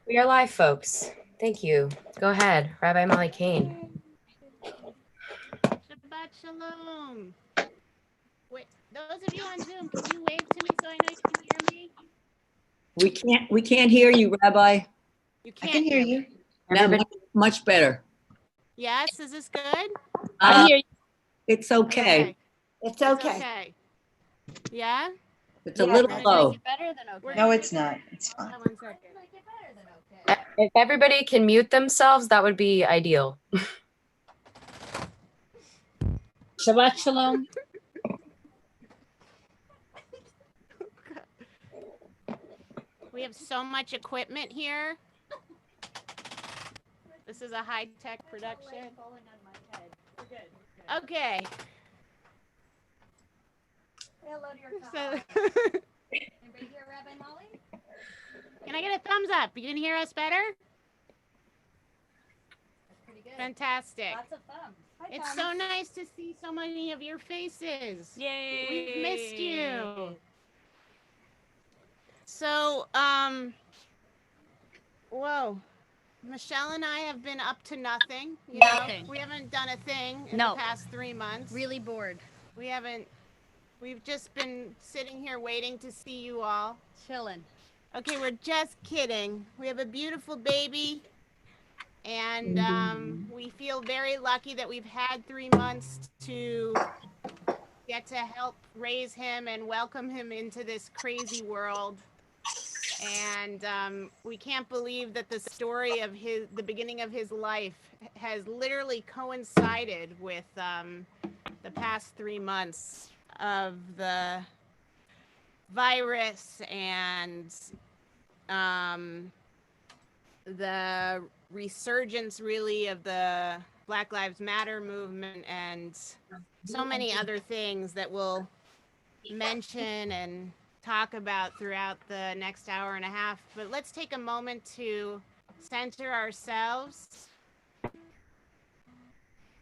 We are live, folks. Thank you. Go ahead, Rabbi Molly Kane. Shabbat Shalom. Wait, those of you on Zoom, can you wave to me so I know you can hear me? We can't hear you, Rabbi. You can't I can hear you. Now, much better. Yes, is this good? I hear you. It's okay. It's It's okay. okay. Yeah? It's a little low. Better than okay. No, it's not. It's fine. Hold on 1 second. If everybody can mute themselves, that would be ideal. Shabbat Shalom. We have so much equipment here. This is a high-tech production. Okay. Hello to your So, Anybody hear Rabbi Molly? can I get a thumbs up? You can hear us better? That's pretty good. Fantastic. Lots of thumbs. Hi, It's so nice to see so many of your faces. Yay. We've missed you. So, whoa. Michelle and I have been up to nothing. You know, Nothing. we haven't done a thing in No. the past 3 months. Really bored. We've just been sitting here waiting to see you all. Chilling. Okay, we're just kidding. We have a beautiful baby, and we feel very lucky that we've had 3 months to get to help raise him and welcome him into this crazy world. And we can't believe that the story of the beginning of his life has literally coincided with the past 3 months of the virus and the resurgence really of the Black Lives Matter movement and so many other things that we'll mention and talk about throughout the next hour and a half. But let's take a moment to center ourselves.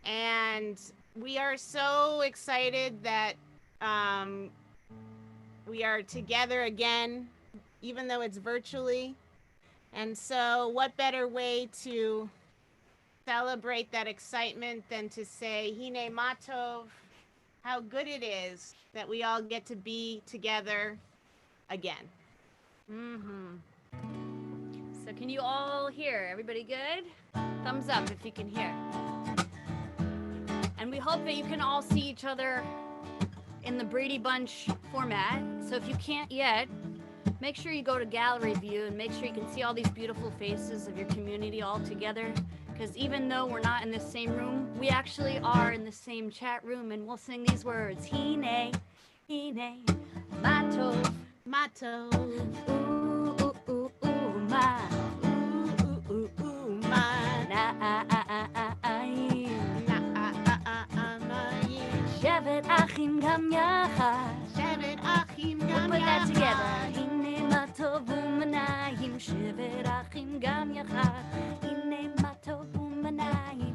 And we are so excited that we are together again, even though it's virtually. And so what better way to celebrate that excitement than to say, Hine Matov, how good it is that we all get to be together again. Mm-hmm. So can you all hear? Everybody good? Thumbs up if you can hear. And we hope that you can all see each other in the Brady Bunch format. So if you can't yet, make sure you go to gallery view and make sure you can see all these beautiful faces of your community all together. Because even though we're not in the same room, we actually are in the same chat room, and we'll sing these words. Hine, matov, Matov, ooh, ooh, ooh, ooh, ma, ooh, ooh, ooh, ma, na'ayim, na'ayim, shevet achim gam yachad. shevet achim gam Put that together. yachad. Hine matov u'manayim, shevet achim gam yachad. Hine matov u'manayim.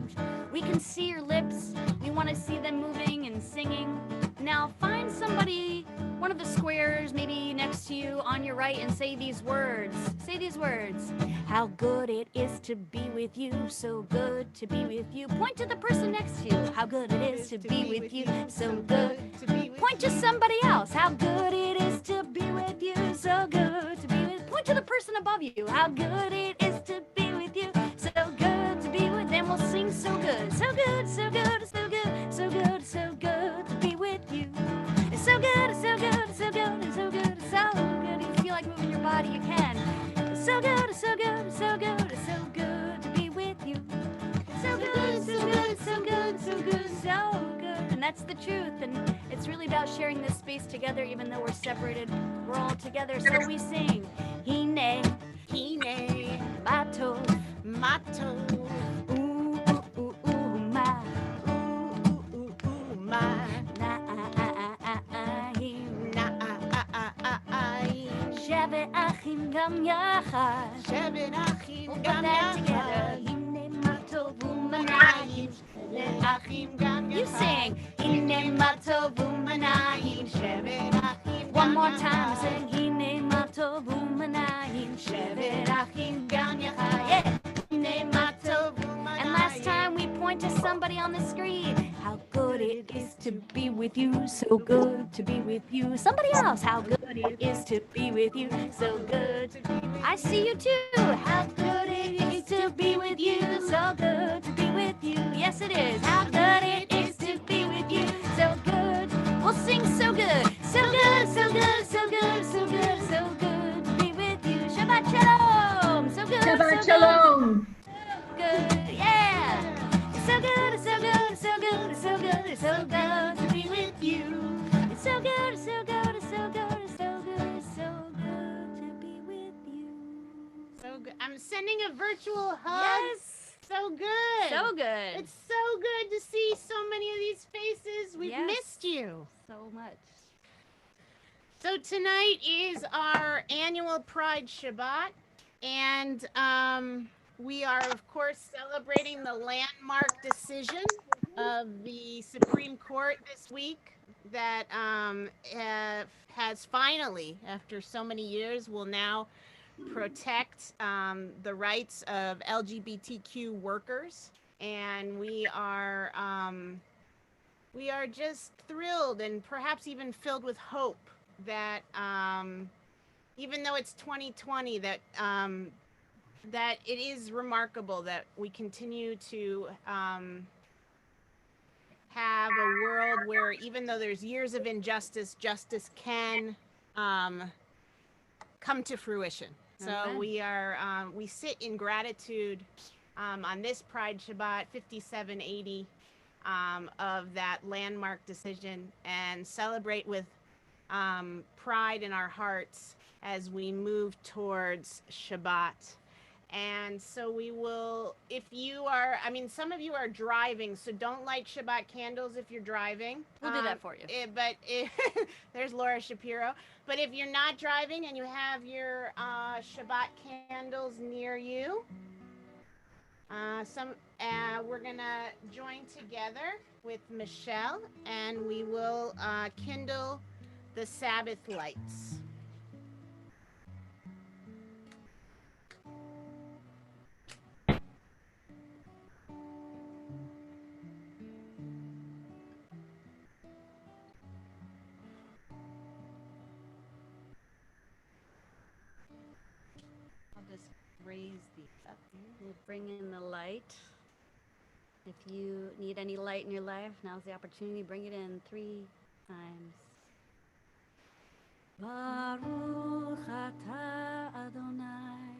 We can see your lips. We want to see them moving and singing. Now find somebody, one of the squares maybe next to you on your right, and say these words. Say these words. How good it is to be with you. So good to be with you. Point to the person next to you. How good it is to be with you. So good to be with Point to somebody else. How good it is to be with you. So good to be with. Point to the person above you. How good it is to be with you. So good to be with them. We'll sing so good. So good, so good, so good, so good, so good to be with you. It's so good, it's so good, it's so good, it's so good, it's so good. If you feel like moving your body, you can. It's so good, it's so good, it's so good, it's so good to be with you. So good, so good, so good, so good, so good. And that's the truth. And it's really about sharing this space together, even though we're separated. We're all together. So we sing. Hine, Hine, matov, matov, ooh, ooh, ooh, ooh, ma, ooh, ooh, ooh, ooh, ma, na'ayim, na'ayim, shevet achim gam yachad. shevet achim We'll put gam that together. yachad. Hine matov u'manayim, shevet achim gam yachad. You sing. Hine matov u'manayim, shevet achim. One more time, sing. Hine matov u'manayim, shevet achim gam yachad. somebody on the screen. How good it is to be with you, so good to be with you. Somebody else, how good it is to be with you, so good to be with you. I see you too. How good it is to be with you, so good to be with you. Yes, it is. How good it is to be with you, so good. We'll sing so good, so good, so good, so good, so good, so good to be with you. Shabbat Shalom. So good, Shabbat so Shalom. good, yeah. It's so good, it's so good, it's so good, it's so good, it's so good to be with you. It's so good, it's so good, it's so good, it's so good, it's so good to be with you. So good. I'm sending a virtual hug. Yes. So good. So good. It's so good to see so many of these faces. We've Yes. missed you. So much. So tonight is our annual Pride Shabbat, and we are, of course, celebrating the landmark decision of the Supreme Court this week that has finally, after so many years, will now protect the rights of LGBTQ workers, and we are just thrilled and perhaps even filled with hope that even though it's 2020, that that it is remarkable that we continue to have a world where even though there's years of injustice, justice can come to fruition. So Amen. we sit in gratitude on this Pride Shabbat 5780 of that landmark decision, and celebrate with pride in our hearts as we move towards Shabbat. And so we will, if you are, I mean, some of you are driving, so don't light Shabbat candles if you're driving. We'll do that for you. There's Laura Shapiro. But if you're not driving and you have your Shabbat candles near you, we're gonna join together with Michelle, and we will kindle the Sabbath lights. I'll just raise these up here. We'll bring in the light. If you need any light in your life, now's the opportunity. Bring it in 3 times. Baruch atah Adonai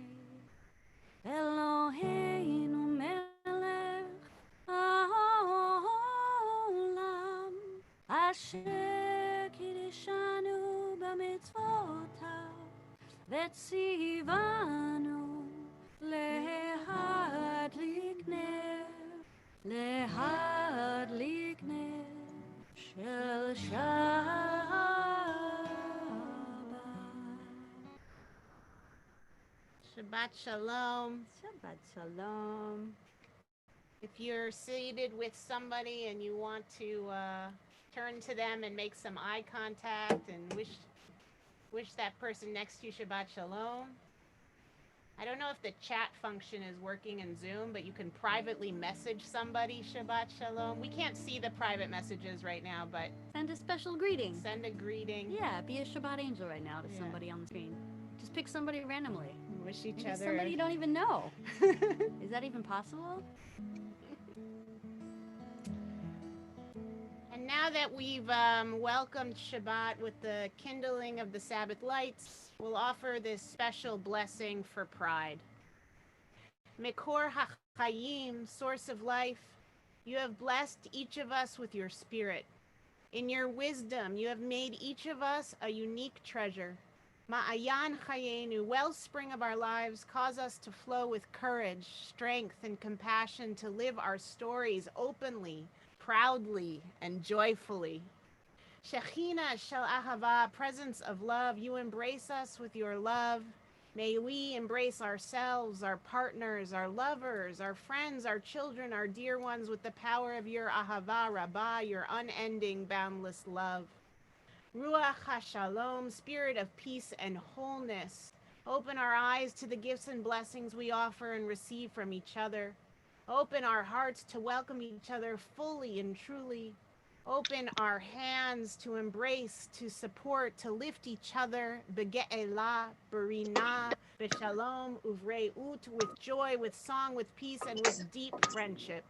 Eloheinu melech haolam asher kiddushanu b'mitzvotav v'tzivanu lehadlik ner shel Shabbat Shalom. Shabbat Shalom. If you're seated with somebody and you want to turn to them and make some eye contact and wish that person next to you Shabbat Shalom. I don't know if the chat function is working in Zoom, but you can privately message somebody Shabbat Shalom. We can't see the private messages right now, but Send a special greeting. send a greeting. Yeah, be a Shabbat angel right now to somebody on the screen. Just pick somebody randomly. Wish each Maybe other. somebody you don't even know. Is that even possible? And now that we've welcomed Shabbat with the kindling of the Sabbath lights, we'll offer this special blessing for pride. Mekor HaChayim, source of life, you have blessed each of us with your spirit. In your wisdom, you have made each of us a unique treasure. Ma'ayan Chayenu, wellspring of our lives, cause us to flow with courage, strength, and compassion to live our stories openly, proudly, and joyfully. Shechina Shel Ahava, presence of love, you embrace us with your love. May we embrace ourselves, our partners, our lovers, our friends, our children, our dear ones with the power of your Ahava Rabbah, your unending, boundless love. Ruach HaShalom, spirit of peace and wholeness, open our eyes to the gifts and blessings we offer and receive from each other. Open our hearts to welcome each other fully and truly. Open our hands to embrace, to support, to lift each other. Bege'elah, berina, beshalom, uvreut, with joy, with song, with peace, and with deep friendship.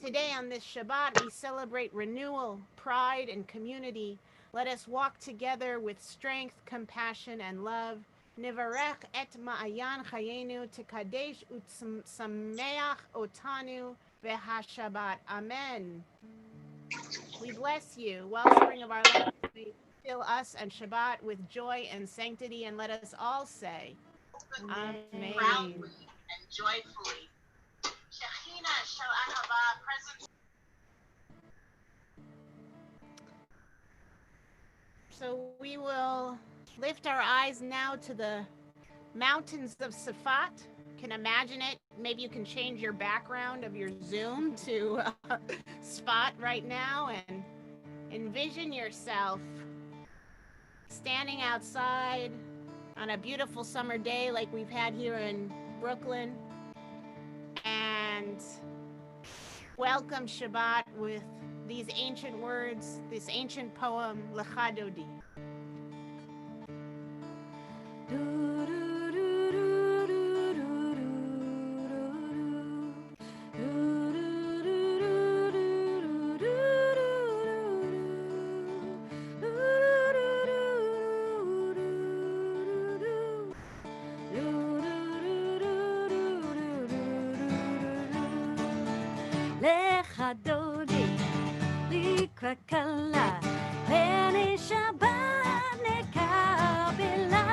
Today on this Shabbat, we celebrate renewal, pride, and community. Let us walk together with strength, compassion, and love. Nivarech et ma'ayan chayenu tekadesh utsameach otanu v'hashabbat. Amen. We bless you. Wellspring of our life, may fill us and Shabbat with joy and sanctity, and let us all say, Amen. Proudly and joyfully. Shechina shel ahava, presence. So we will lift our eyes now to the mountains of Safat. You can imagine it. Maybe you can change your background of your Zoom to Spot right now and envision yourself standing outside on a beautiful summer day like we've had here in Brooklyn, and welcome Shabbat with these ancient words, this ancient poem, Lecha Dodi. Lecha Dodi, Likra Kala, Peni Shabbat Nekabela.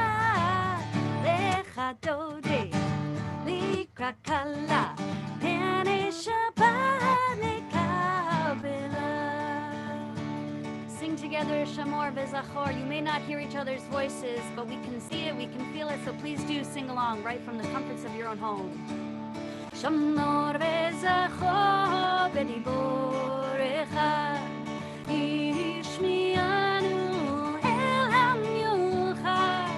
Lecha Dodi, Likra Kala, Peni Shabbat Nekabela. Sing together, Shamor Bezachor. You may not hear each other's voices, but we can see it, we can feel it, so please do sing along right from the comforts of your own home. Shamor Bezachor Bediborecha, Ishmianu El HaMiuchad,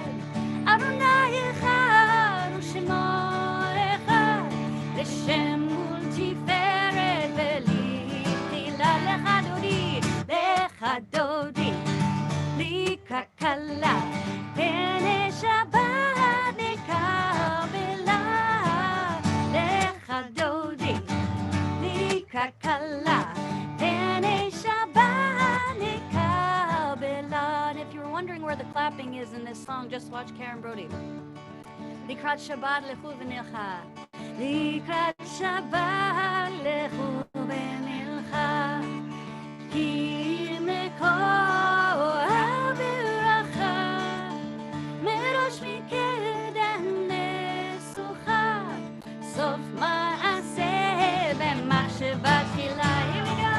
Adonai Echad U'Shemo Echad, L'Shem Multiferet V'Lichila. Lecha Dodi, Lecha Dodi, Likra Kala, Pene Shabbat Nekabela. Lecha Dodi, Likra Kala, Pene Shabbat Nekabela. And if you were wondering where the clapping is in this song, just watch Karen Brody. Likrat Shabbat Lechu V'Nilcha, Likrat Shabbat Lechu V'Nilcha, Ki Mekor HaBeracha, Merosh Mikedem Nesucha, Sof Ma'aseh V'Machsheva Tchila. Here we go.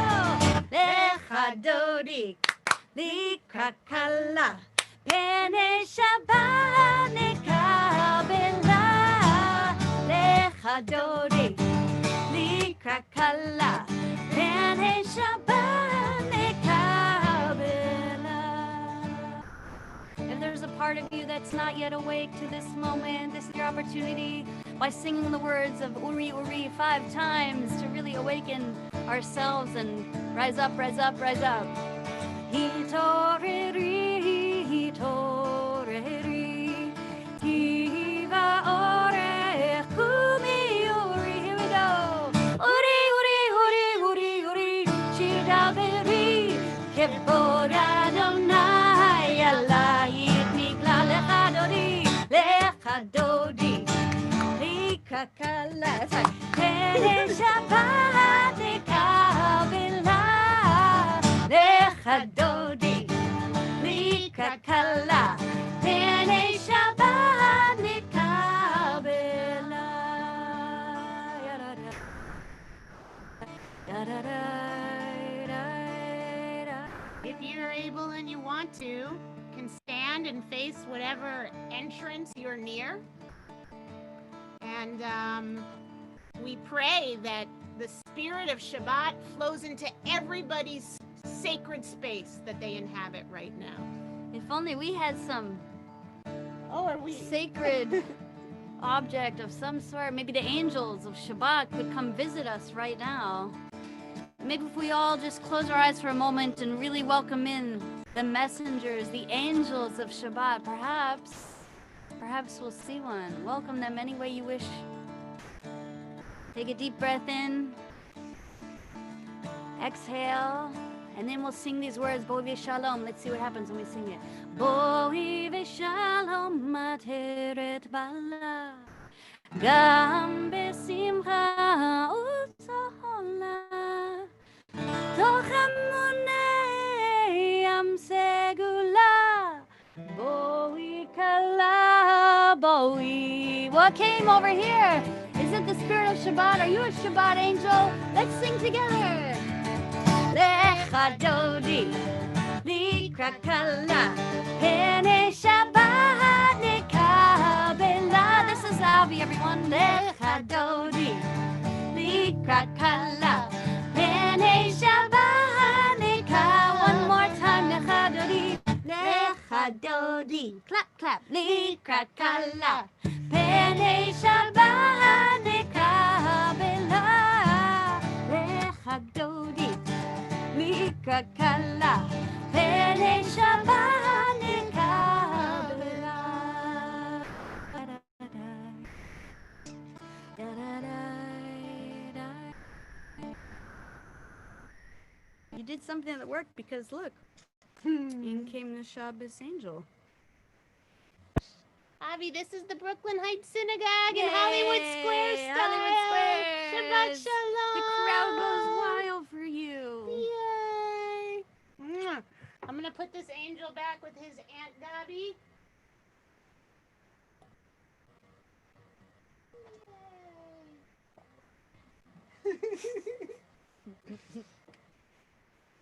Lecha Dodi, Likra Kala, Pene Shabbat Nekabela. Lecha Dodi, Likra Kala, Pene Shabbat Nekabela. If there's a part of you that's not yet awake to this moment, this is your opportunity by singing the words of Uri Uri 5 times to really awaken ourselves and rise up, rise up, rise up. Hitoreri, hitoreri, hiva orech kumi Uri. Here we go. Uri, Uri, Uri, Uri, Uri, shir daveri, kevod Adonai alayit mikla. Lecha Dodi, Lecha Dodi, Likra Kala. That's right. Pene Shabbat Nekabela. Lecha Dodi, Likra Kala, Pene Shabbat Nekabela. If you're able and you want to, you can stand and face whatever entrance you're near. And we pray that the spirit of Shabbat flows into everybody's sacred space that they inhabit right now. If only we had some Oh, are we? sacred object of some sort. Maybe the angels of Shabbat could come visit us right now. Maybe if we all just close our eyes for a moment and really welcome in the messengers, the angels of Shabbat, perhaps we'll see one. Welcome them any way you wish. Take a deep breath in. Exhale. And then we'll sing these words, Boi v'shalom. Let's see what happens when we sing it. Boi v'shalom materet bala. Gam besimcha utzola. Toch amunei am segula. Boi kala, boi. What came over here? Is it the spirit of Shabbat? Are you a Shabbat angel? Let's sing together. Lecha dodi, likra kala, pene Shabbat nekabela. This is Avi, everyone. Lecha dodi, likra kala, pene Shabbat nekabela. One more time, lecha dodi, clap, clap, likra kala, pene Shabbat nekabela. Lecha dodi. Kala, pene Shabbat nekabela. You did something that worked because look, in came the Shabbos angel. Avi, this is the Brooklyn Heights Synagogue in Hollywood Square style. Hollywood Square. Shabbat Shalom. The crowd goes wild for you. Yay. Mwah. I'm going to put this angel back with his Aunt Gabi.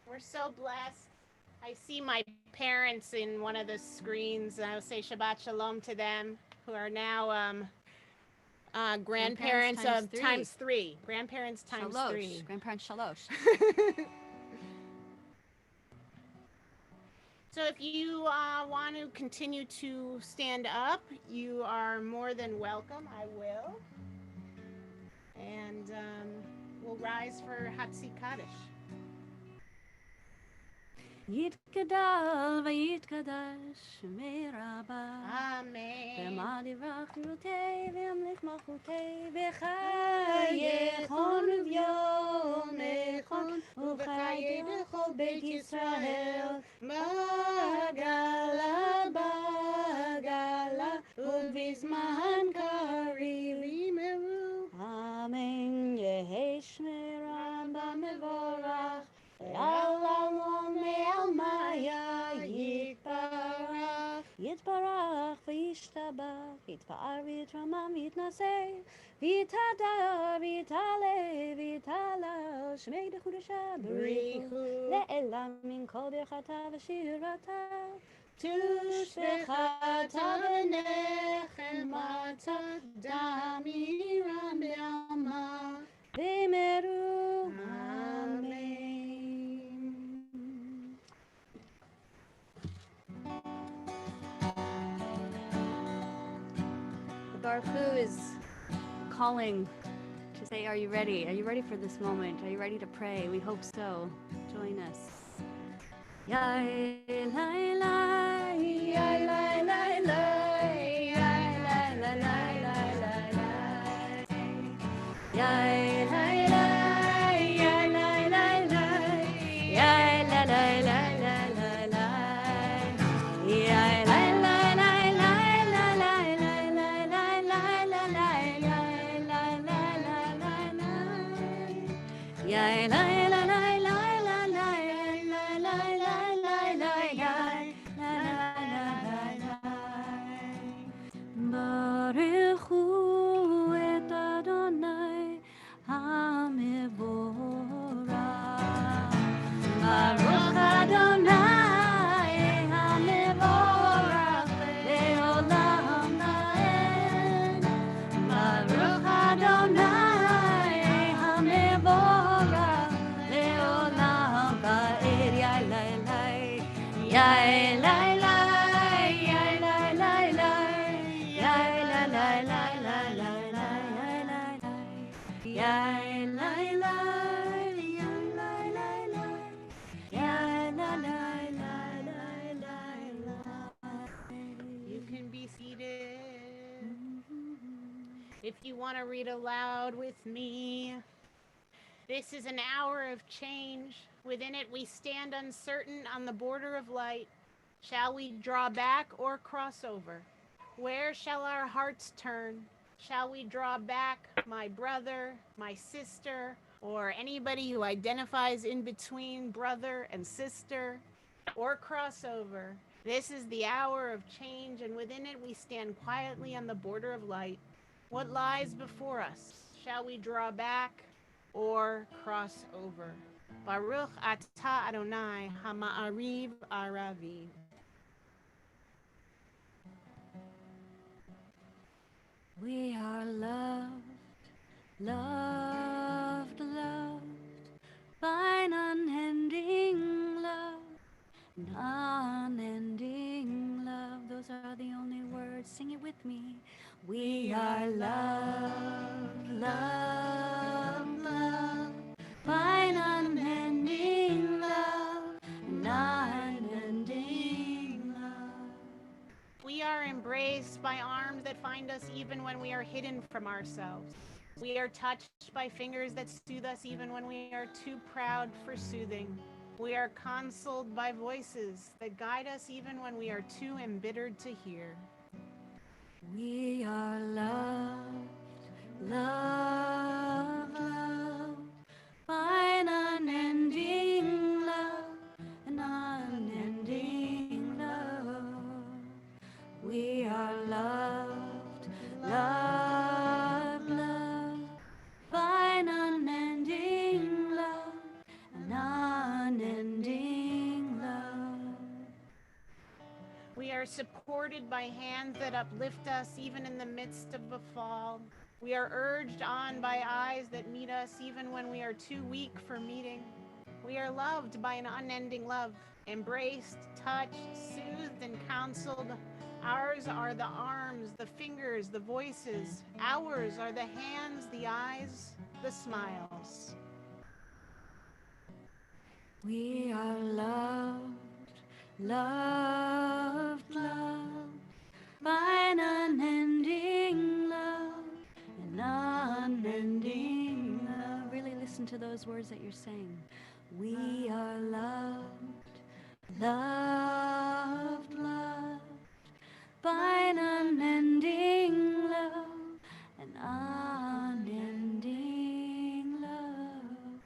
We're so blessed. I see my parents in one of the screens, and I'll say Shabbat Shalom to them, who are now grandparents of times three. Grandparents times Shalosh. three. Grandparents shalosh. So if you want to continue to stand up, you are more than welcome. I will. And we'll rise for Hatzi Kaddish. יתגדל ויתקדש שמי רבה Amen. במעל יברח גדולתי וימליך מלכותי בחייכון וביומכון ובחיי בכל בית ישראל בגלה בגלה ובזמן קריב יאמרו אמן יהי שמירם במבורך Yalom me'almaya yitbarach v'yishtabach yitpa'ar v'yitramam v'yitnaseh v'yitadar v'yitale v'yitalal shmei d'chudasha b'richu le'elam min kol birchata v'shirata tushbechata v'nechemata damiram be'alma v'meru amen. Baruch Hu is calling to say, are you ready? Are you ready for this moment? Are you ready to pray? We hope so. Join us. Yai lai lai, yai lai lai lai, yai lai lai lai lai lai lai. Yai lai lai, yai lai lai lai, yai lai lai lai lai lai lai. Yai lai lai lai lai lai lai lai lai lai lai lai lai lai lai lai lai. Yai lai lai lai lai lai lai lai lai lai lai lai lai lai. Baruch Hu et Adonai HaMevorach. Baruch Adonai HaMevorach le'olam va'ed. Baruch Adonai HaMevorach le'olam va'ed. Yai lai lai, yai lai lai, yai lai lai lai, yai lai lai lai lai. If you want to read aloud with me, this is an hour of change. Within it, we stand uncertain on the border of light. Shall we draw back or cross over? Where shall our hearts turn? Shall we draw back, my brother, my sister, or anybody who identifies in between brother and sister, or cross over? This is the hour of change, and within it we stand quietly on the border of light. What lies before us? Shall we draw back or cross over? Baruch atah Adonai hama'ariv araviv. We are loved, loved, loved by an unending love, an unending love. Those are the only words. Sing it with me. We are loved, loved, loved by an unending love, an unending love. We are embraced by arms that find us even when we are hidden from ourselves. We are touched by fingers that soothe us even when we are too proud for soothing. We are consoled by voices that guide us even when we are too embittered to hear. We are loved, loved, loved by an unending love, an unending love. We are loved, loved, loved by an unending love, an unending love. We are supported by hands that uplift us even in the midst of a fall. We are urged on by eyes that meet us even when we are too weak for meeting. We are loved by an unending love, embraced, touched, soothed, and counseled. Ours are the arms, the fingers, the voices. Ours are the hands, the eyes, the smiles. We are loved, loved, loved by an unending love, an unending love. Really listen to those words that you're saying. We are loved, loved, loved by an unending love, an unending love.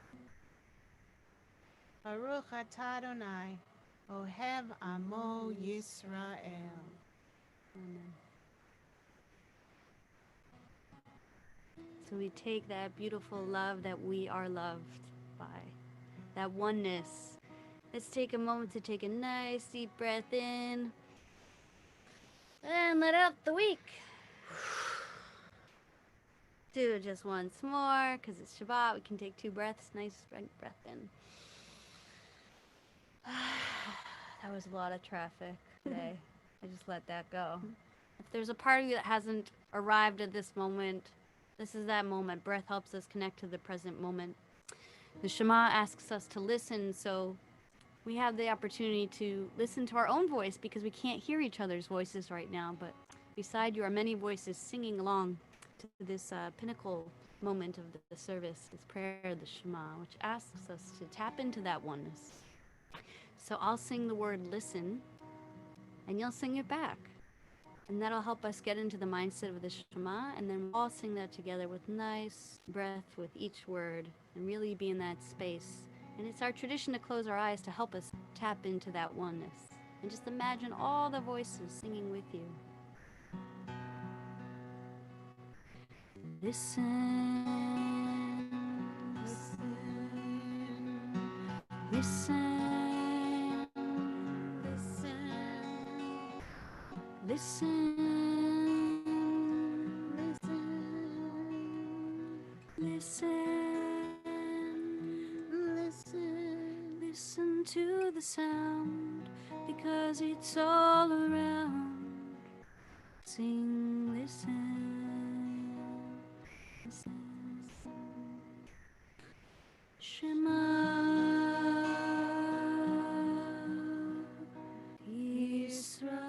Baruch atah Adonai, Ohev Amo Yisrael. Amen. So we take that beautiful love that we are loved by, that oneness. Let's take a moment to take a nice deep breath in and let out the week. Do it just once more because it's Shabbat. We can take 2 breaths. Nice breath in. That was a lot of traffic today. I just let that go. If there's a part of you that hasn't arrived at this moment, this is that moment. Breath helps us connect to the present moment. The Shema asks us to listen, so we have the opportunity to listen to our own voice because we can't hear each other's voices right now. But beside you are many voices singing along to this pinnacle moment of the service, this prayer, the Shema, which asks us to tap into that oneness. So I'll sing the word listen, and you'll sing it back. And that'll help us get into the mindset of the Shema, and then we'll all sing that together with nice breath with each word, and really be in that space. And it's our tradition to close our eyes to help us tap into that oneness. And just imagine all the voices singing with you. Listen, listen, listen, listen, listen, listen, listen, listen to the sound because it's all around. Sing, listen. Shema Yisrael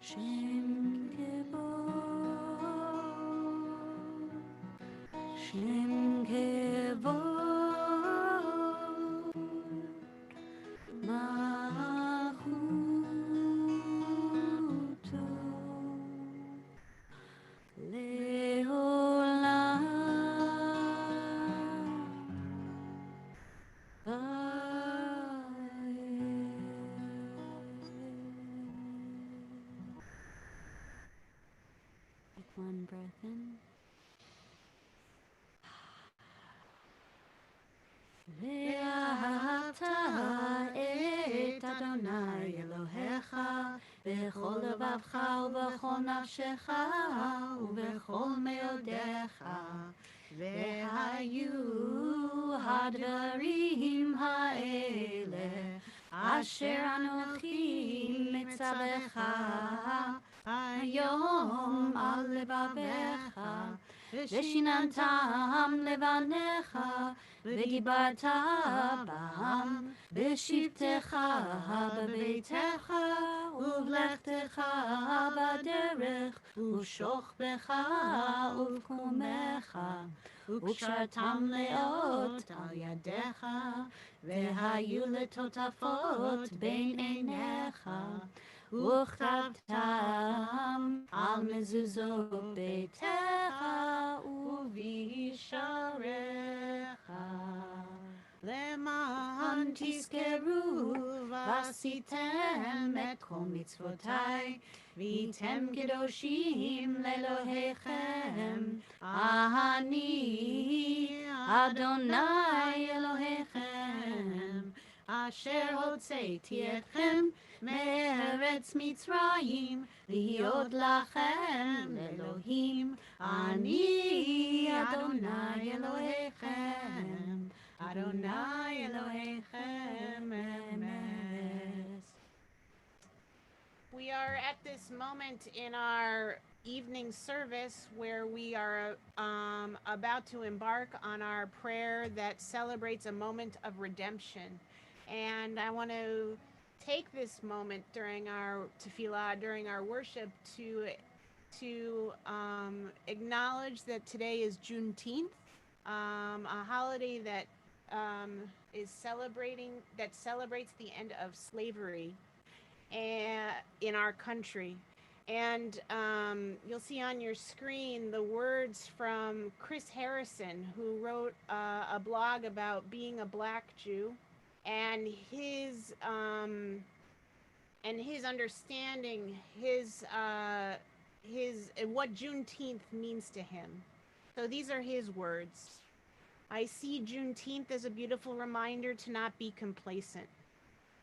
Shem Kevod, Shem Kevod, Malchuto, Leolam. Take one breath in. ואהבת את אדוני אלוהיך בכל לבבך ובכל נפשך ובכל מאודיך והיו הדברים האלה אשר אנוכי מצווך היום על לבביך ושיננתם לבניך ודיברת בם בשבתך בביתך ובלכתך בדרך ובשוכבך ובקומך וקשרתם לאות על ידיך והיו לטוטפות בין עיניך וכתבתם על מזוזות ביתך ובשעריך למען תזכרו ועשיתם את כל מצוותיי והייתם קדושים לאלוהיכם אני אדוני אלוהיכם אשר הוצאתי אתכם מארץ מצרים להיות לכם לאלוהים אני אדוני אלוהיכם אדוני אלוהיכם אמס. We are at this moment in our evening service where we are about to embark on our prayer that celebrates a moment of redemption. And I want to take this moment during our tefillah, during our worship, to acknowledge that today is Juneteenth, a holiday that celebrates the end of slavery in our country. And you'll see on your screen the words from Chris Harrison, who wrote a blog about being a Black Jew and his understanding, his what Juneteenth means to him. So these are his words. I see Juneteenth as a beautiful reminder to not be complacent.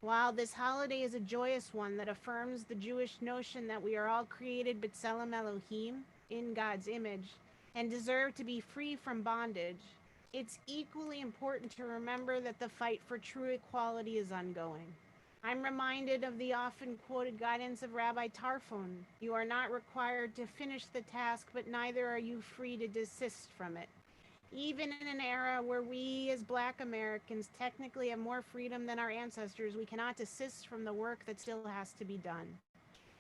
While this holiday is a joyous one that affirms the Jewish notion that we are all created b'tselem Elohim, in God's image, and deserve to be free from bondage, it's equally important to remember that the fight for true equality is ongoing. I'm reminded of the often quoted guidance of Rabbi Tarfon. You are not required to finish the task, but neither are you free to desist from it. Even in an era where we as Black Americans technically have more freedom than our ancestors, we cannot desist from the work that still has to be done.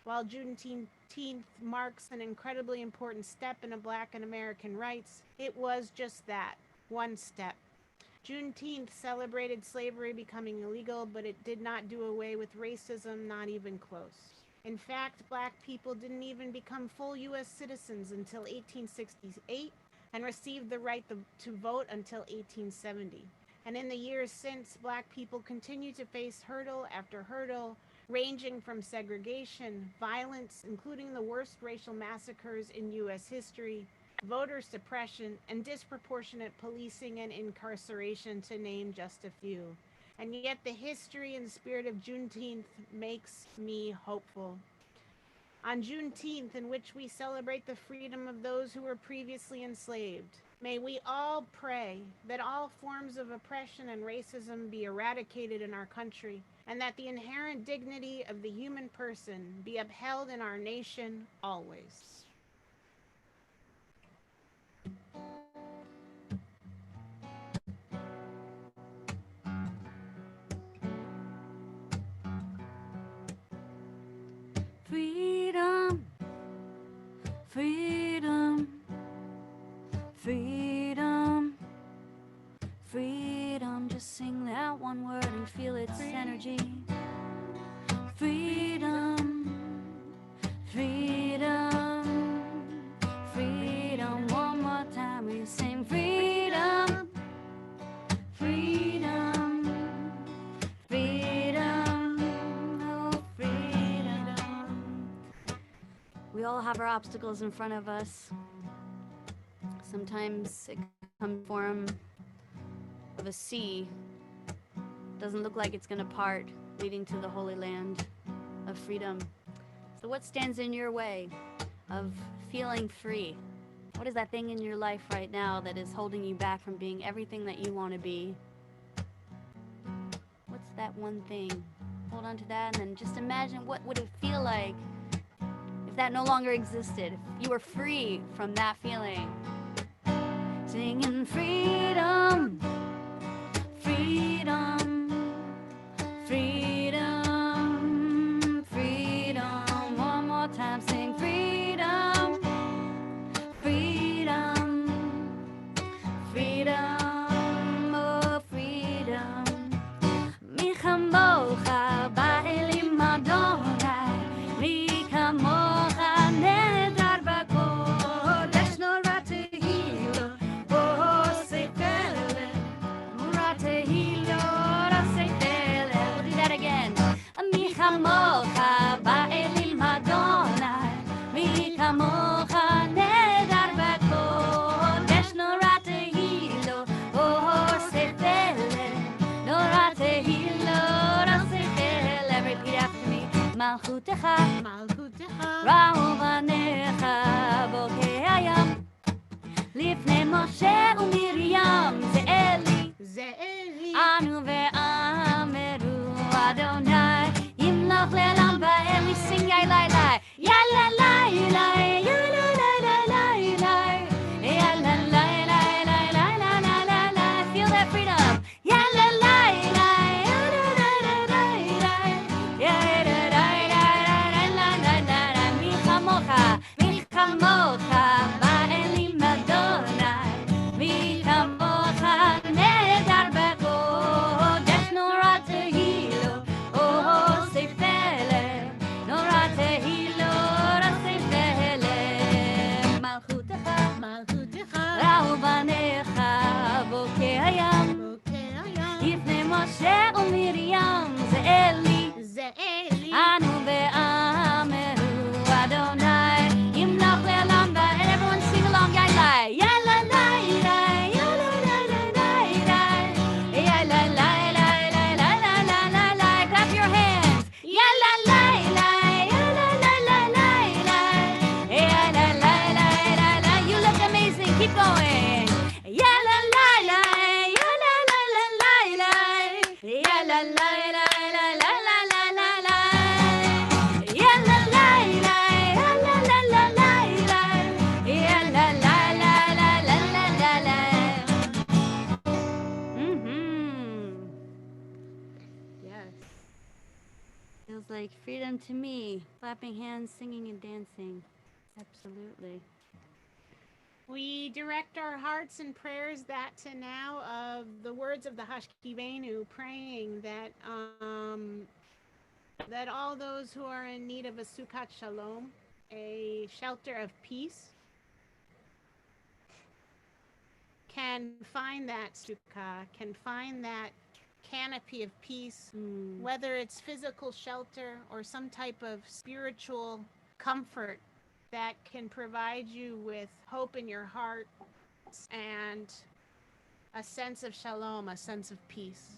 While Juneteenth marks an incredibly important step in Black and American rights, it was just that, one step. Juneteenth celebrated slavery becoming illegal, but it did not do away with racism, not even close. In fact, Black people didn't even become full U.S. citizens until 1868, and received the right to vote until 1870. And in the years since, Black people continue to face hurdle after hurdle, ranging from segregation, violence, including the worst racial massacres in U.S. history, voter suppression, and disproportionate policing and incarceration, to name just a few. And yet the history and spirit of Juneteenth makes me hopeful. On Juneteenth, in which we celebrate the freedom of those who were previously enslaved, may we all pray that all forms of oppression and racism be eradicated in our country, and that the inherent dignity of the human person be upheld in our nation always. Freedom out one word and feel its energy. Freedom, freedom, freedom. One more time we sing freedom, freedom, freedom, oh freedom. We all have our obstacles in front of us. Sometimes it comes in the form of a sea. Doesn't look like it's gonna part, leading to the Holy Land of freedom. So what stands in your way of feeling free? What is that thing in your life right now that is holding you back from being everything that you want to be? What's that one thing? Hold on to that and then just imagine what would it feel like if that no longer existed, if you were free from that feeling. Singing freedom, freedom, freedom, freedom. One more time, sing freedom, freedom, freedom, oh freedom. Mi chamocha ba'elim Adonai, mi chamocha nedar b'kol, nora tehilo, oh seifele, nora tehilo, oh seifele. We'll do that again. Mi chamocha ba'elim Adonai, mi chamocha nedar b'kol, nora tehilo, oh seifele, nora tehilo, oh seifele. Repeat after me. Malchutecha, Malchutecha, ra'u banecha, bokei hayam. לפני משה ומרים זה אלי, Ze'eli, אנו ואמרו אדוני, ימלוך לעולם ועד. We sing yai lai lai, yai lai lai lai, yai lai lai lai lai lai, yai lai lai lai lai lai lai lai lai lai. Feel that freedom. Yai lai lai lai, yai lai lai lai lai, yai lai lai lai lai lai lai lai. Mi chamocha, mi chamocha, ba'elim Adonai, mi chamocha nedar b'kodesh, nora tehilo, oh seifele, nora tehilo, oh seifele. Malchutecha, Malchutecha, ra'u banecha, bokei hayam. bokei hayam. לפני משה ומרים זה אלי, Ze'eli, אנו ואמרו אדוני, ימלוך לעולם ועד. Everyone sing along, yai lai, yai lai lai lai, yai lai lai lai lai lai, yai lai lai lai lai lai lai lai lai lai. Clap your hands. Yai lai lai lai, yai lai lai lai lai lai, yai lai lai lai lai lai. You look amazing. Keep going. Yai lai lai lai, yai lai lai lai lai lai, yai lai lai lai lai lai lai lai lai lai. Yai lai lai lai, yai lai lai lai lai lai, yai lai lai lai lai lai lai lai lai. Yes. Feels like freedom to me. Clapping hands, singing and dancing. Absolutely. we direct our hearts and prayers that to now of the words of the Hashkivenu, praying that that all those who are in need of a Shabbat Shalom, a shelter of peace, can find that sukkah, can find that canopy of peace, whether it's physical shelter or some type of spiritual comfort that can provide you with hope in your heart and a sense of shalom, a sense of peace.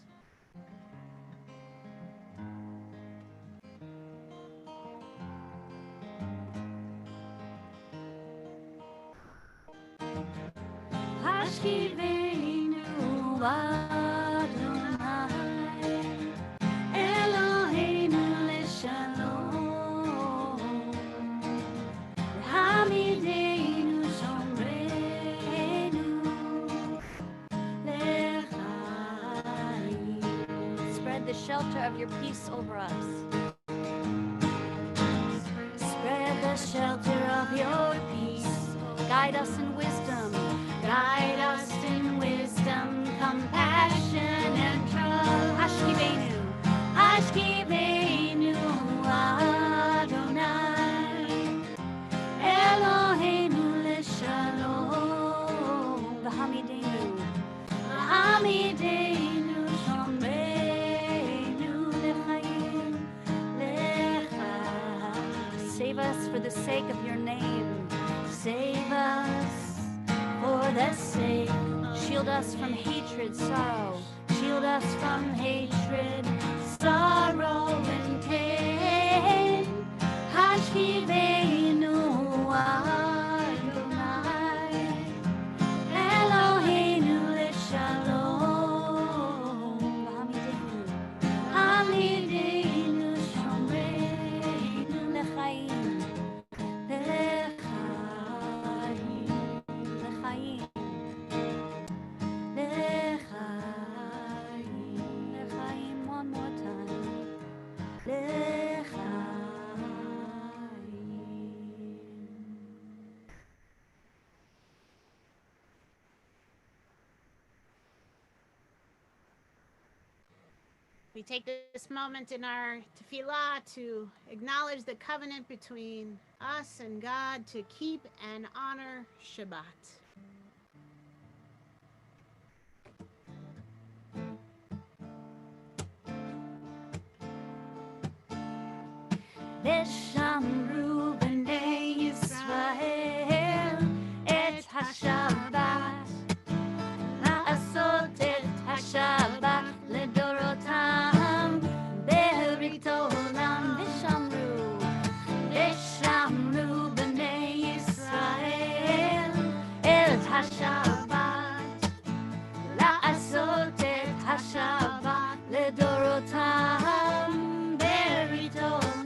Hashkivenu Adonai, Eloheinu leshalom, Hamideinu shomreinu lechaim. Spread the shelter of your peace over us. Spread the shelter of your peace. Guide us in wisdom. Guide us in wisdom, compassion, and trust. for the sake of your name. Save us for the sake. Shield us from hatred, sorrow. Shield us from hatred, sorrow, and pain. Hashivenu Adonai, Eloheinu leshalom. Hamideinu shomreinu lechaim, lechaim, lechaim, lechaim, lechaim. One more time. Lechaim. We take this moment in our tefillah to acknowledge the covenant between us and God to keep and honor Shabbat. ושמרו בני ישראל את השבת, לעשות את השבת לדורותם ברית עולם. ושמרו בני ישראל את השבת, לעשות את השבת לדורותם ברית עולם.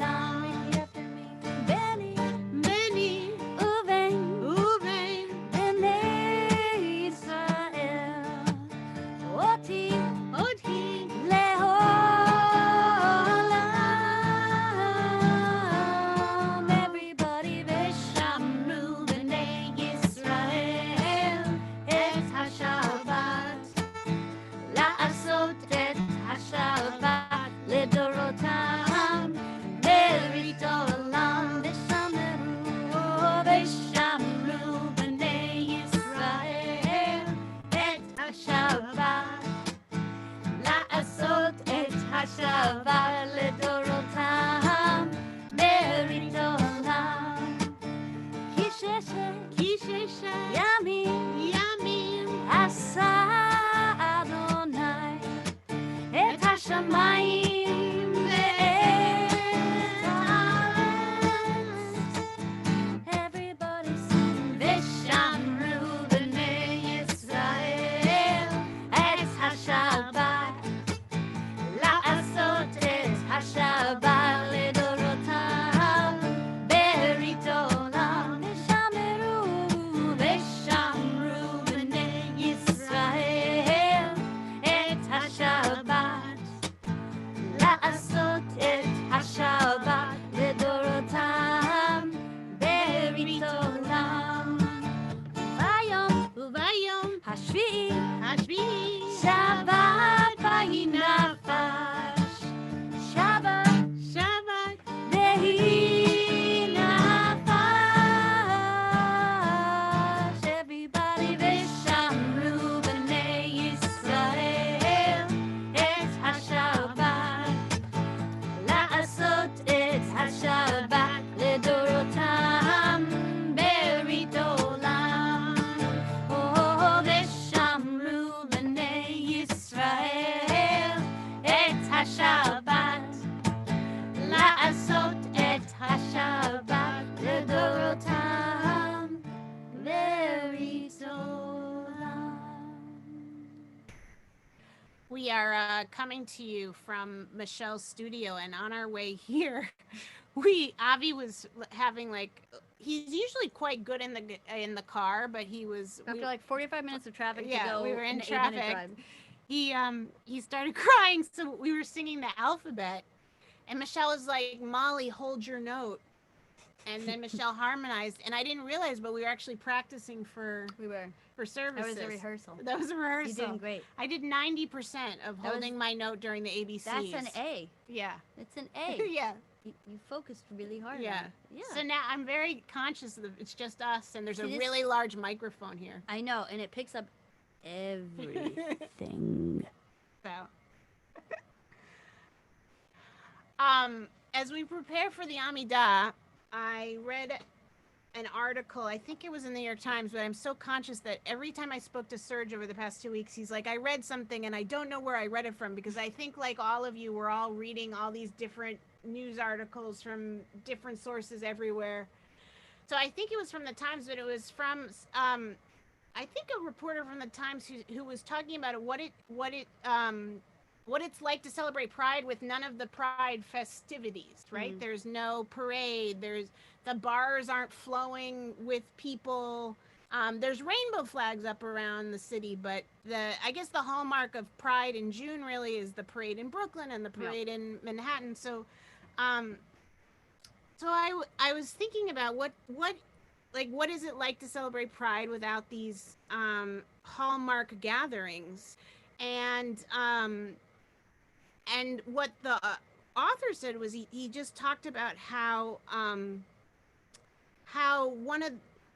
We are coming to you from Michelle's studio, and on our way here, Avi was having he's usually quite good in the car, but he was After like 45 minutes of traffic to go, we were in an 8-minute traffic. drive. He started crying, so we were singing the alphabet, and Michelle was like, "Molly, hold your note," and then Michelle harmonized, and I didn't realize, but we were actually practicing for services. That was a rehearsal. That was a rehearsal. You're doing great. I did 90% of holding my note during the ABCs. That's an A. Yeah. It's an A. Yeah. You focused really hard. Yeah. On it. Yeah. So now I'm very conscious of it's just us, and there's a this- really large microphone here. I know, and it picks up everything. So, as we prepare for the Amidah, I read an article, I think it was in the New York Times, but I'm so conscious that every time I spoke to Serge over the past 2 weeks, he's like, I read something and I don't know where I read it from, because I think like all of you, we're all reading all these different news articles from different sources everywhere. So I think it was from the Times, but it was from I think a reporter from the Times who was talking about what it's like to celebrate Pride with none of the Pride festivities, right? There's no parade. The bars aren't flowing with people. There's rainbow flags up around the city, but I guess the hallmark of Pride in June really is the parade in Brooklyn and the parade in Manhattan. So, I was thinking about what is it like to celebrate Pride without these hallmark gatherings, and what the author said was he just talked about how one of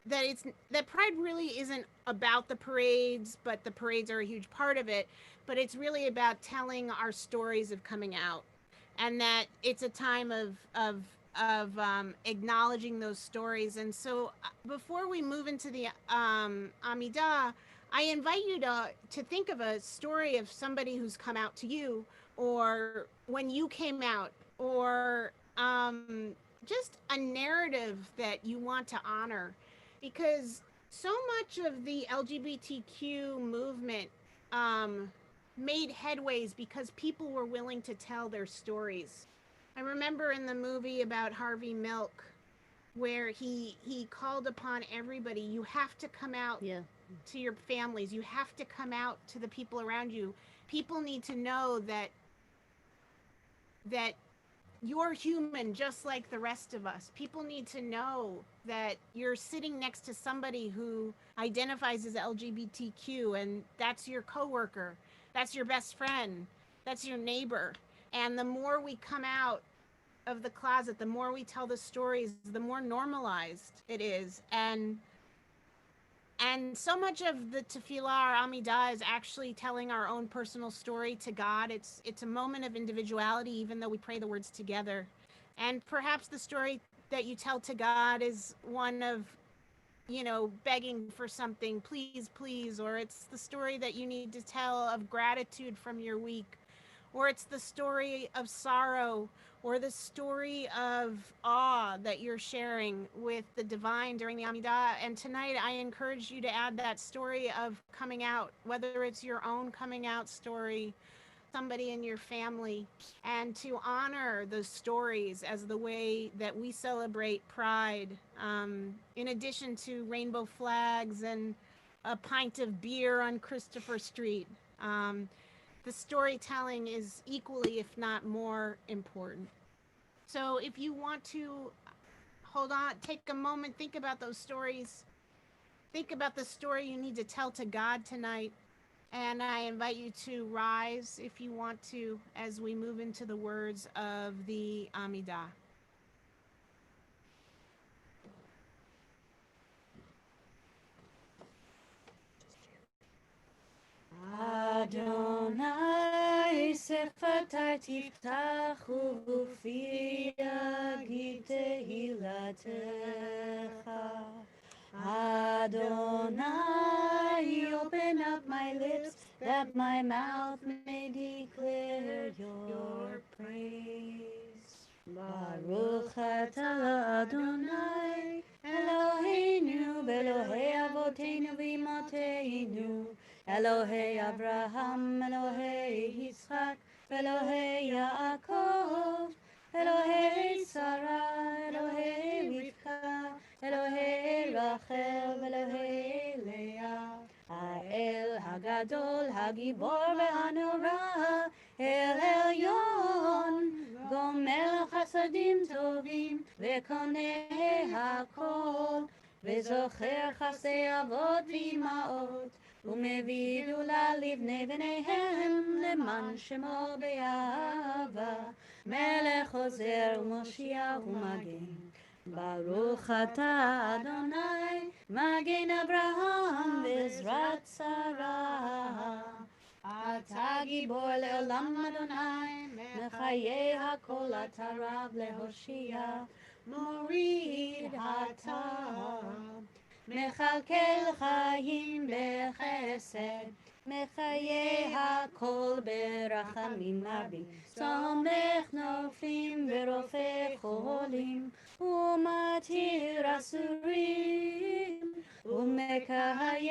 that Pride really isn't about the parades, but the parades are a huge part of it. But it's really about telling our stories of coming out, and that it's a time of acknowledging those stories. And so, before we move into the Amidah, I invite you to think of a story of somebody who's come out to you, or when you came out, or just a narrative that you want to honor, because so much of the LGBTQ movement made headways because people were willing to tell their stories. I remember in the movie about Harvey Milk, where he called upon everybody, you have to come out to your families, you have to come out to the people around you. People need to know that you're human just like the rest of us. People need to know that you're sitting next to somebody who identifies as LGBTQ, and that's your coworker, that's your best friend, that's your neighbor. And the more we come out of the closet, the more we tell the stories, the more normalized it is. And so much of the tefillah, our Amidah, is actually telling our own personal story to God. It's a moment of individuality, even though we pray the words together. And perhaps the story that you tell to God is one of, begging for something, please, please, or it's the story that you need to tell of gratitude from your week, or it's the story of sorrow, or the story of awe that you're sharing with the divine during the Amidah. And tonight, I encourage you to add that story of coming out, whether it's your own coming out story, somebody in your family, and to honor those stories as the way that we celebrate Pride, in addition to rainbow flags and a pint of beer on Christopher Street. The storytelling is equally, if not more, important. So if you want to hold on, take a moment, think about those stories, think about the story you need to tell to God tonight. And I invite you to rise if you want to, as we move into the words of the Amidah. Adonai sefatai tiftachu v'fi yagid tehilatecha. Adonai, open up my lips that my mouth may declare your praise. Baruch atah Adonai, Eloheinu v'Elohei avoteinu v'imotzeinu, Elohei Abraham, Elohei Yitzchak, Elohei Yaakov, Elohei Sarah, Elohei Rivka, Elohei Rachel, Elohei Leah. האל הגדול, הגיבור והנורא, אל עליון, גומל חסדים טובים, וקונה הכל, וזוכר חסדי אבות ואימהות, ומביא גדולה לבני בניהם, למען שמו באהבה, מלך עוזר ומושיע ומגן. ברוך אתה אדוני, מגן אברהם בעזרת שרה. אתה גיבור לעולם אדוני, מחיי הכל אתה רב להושיע, מוריד הטוב, מכלכל חיים בחסד, מחיי הכל ברחמים רבים, סומך נופלים ורופא חולים, ומתיר אסורים, ומקיים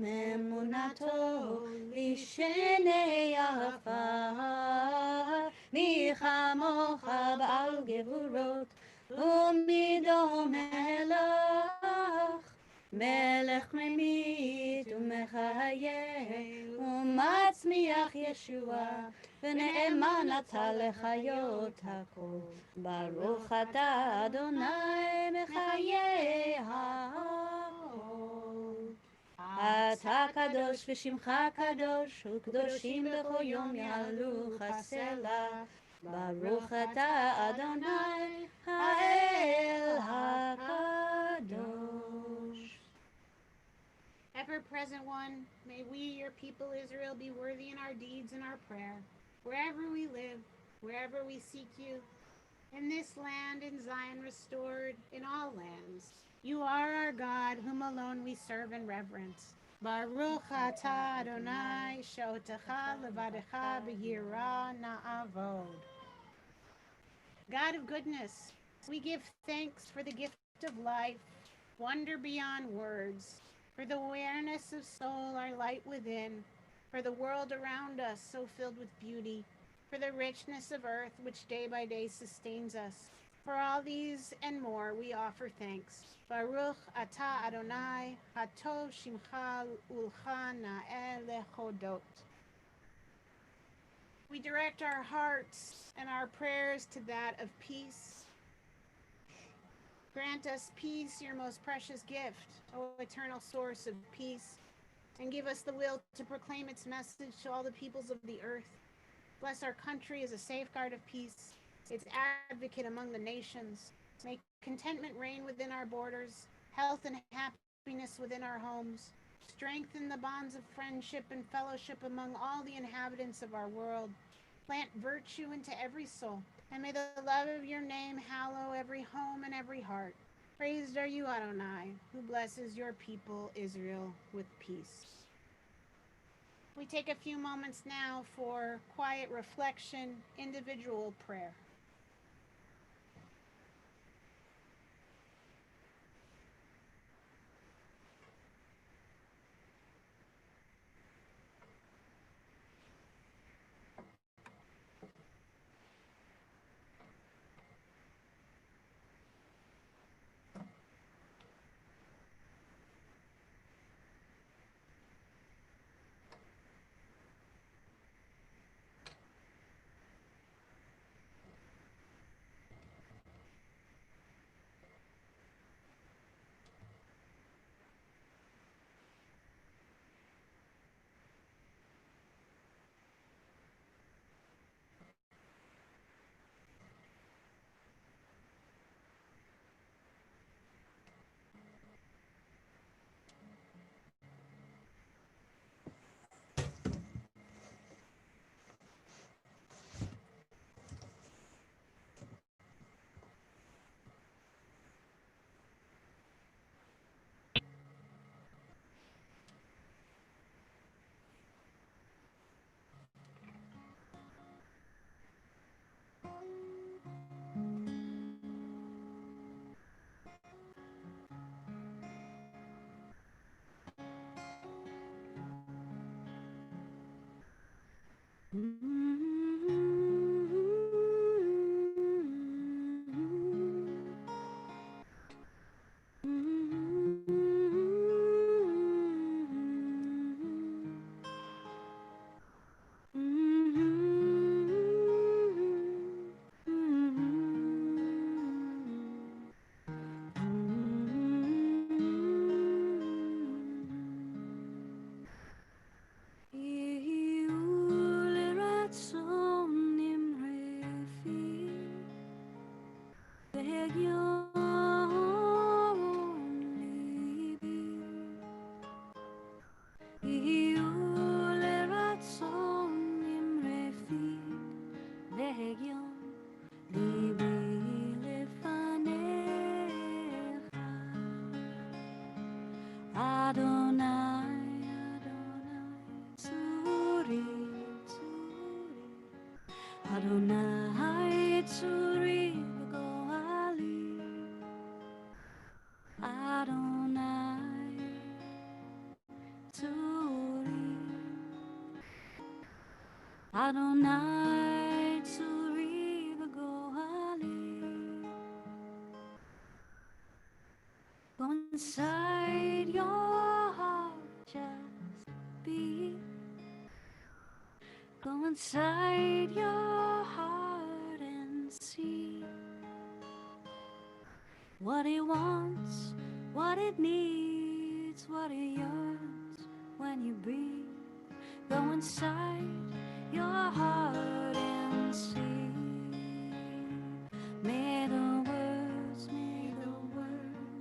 אמונתו לשני עפר, מי כמוך בעל גבורות, ומי דומה לך, מלך ממית ומחיה, ומצמיח ישועה, ונאמן אתה לחיות הכל. ברוך אתה אדוני מחיי העול. אתה קדוש ושמך קדוש, וקדושים בכל יום יעלוך סלה. ברוך אתה אדוני האל הקדוש. Ever-present one, may we, your people Israel, be worthy in our deeds and our prayer, wherever we live, wherever we seek you, in this land, in Zion restored, in all lands. You are our God, whom alone we serve and reverence. Baruch atah Adonai, she'otecha levadecha b'yirah na'avod. God of goodness, we give thanks for the gift of life, wonder beyond words, for the awareness of soul, our light within, for the world around us so filled with beauty, for the richness of earth which day by day sustains us. For all these and more we offer thanks. Baruch atah Adonai, hatov shimcha ulcha na'el lechodot. We direct our hearts and our prayers to that of peace. Grant us peace, your most precious gift, O eternal source of peace, and give us the will to proclaim its message to all the peoples of the earth. Bless our country as a safeguard of peace, its advocate among the nations. May contentment reign within our borders, health and happiness within our homes. Strengthen the bonds of friendship and fellowship among all the inhabitants of our world. Plant virtue into every soul, and may the love of your name hallow every home and every heart. Praised are you, Adonai, who blesses your people, Israel, with peace. We take a few moments now for quiet reflection, individual prayer. Adonai tzuri v'goali. Adonai tzuri. Adonai tzuri v'goali. Go inside your heart, just be. Go inside your heart and see what he wants, what it needs, what it yearns when you breathe. Go inside your heart and see. May the words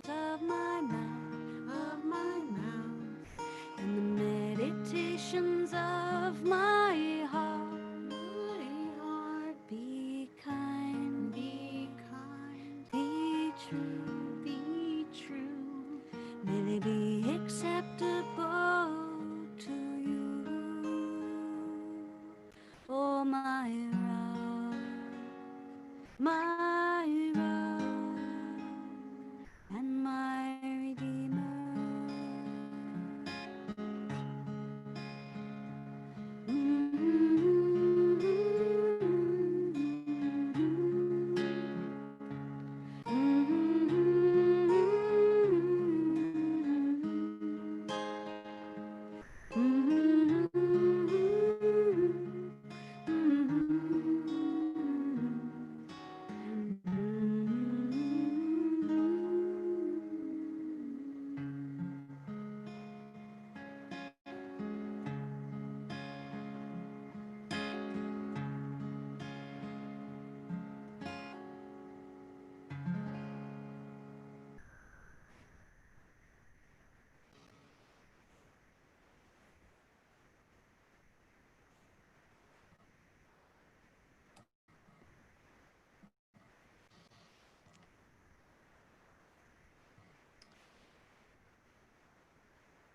of my mouth, and the meditations of my heart be kind, be true. May they be acceptable to you. Oh, my rock, and my redeemer.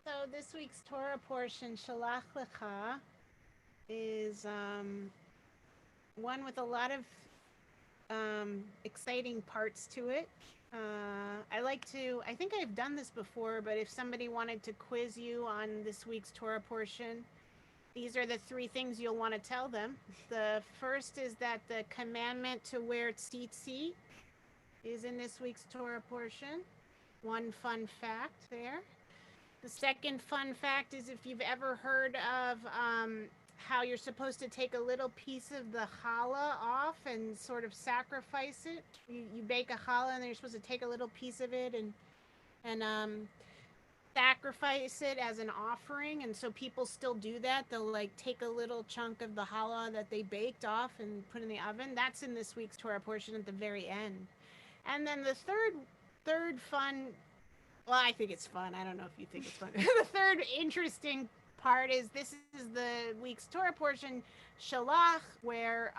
So this week's Torah portion, Shalach Lecha, is one with a lot of exciting parts to it. I think I've done this before, but if somebody wanted to quiz you on this week's Torah portion, these are the 3 things you'll want to tell them. The first is that the commandment to wear tzitzit is in this week's Torah portion. One fun fact there. The second fun fact is if you've ever heard of how you're supposed to take a little piece of the challah off and sort of sacrifice it. You bake a challah and then you're supposed to take a little piece of it and sacrifice it as an offering. And so people still do that. They'll like take a little chunk of the challah that they baked off and put in the oven. That's in this week's Torah portion at the very end. And then the third fun, well, I think it's fun. I don't know if you think it's fun. The third interesting part is this is the week's Torah portion, Shalach, where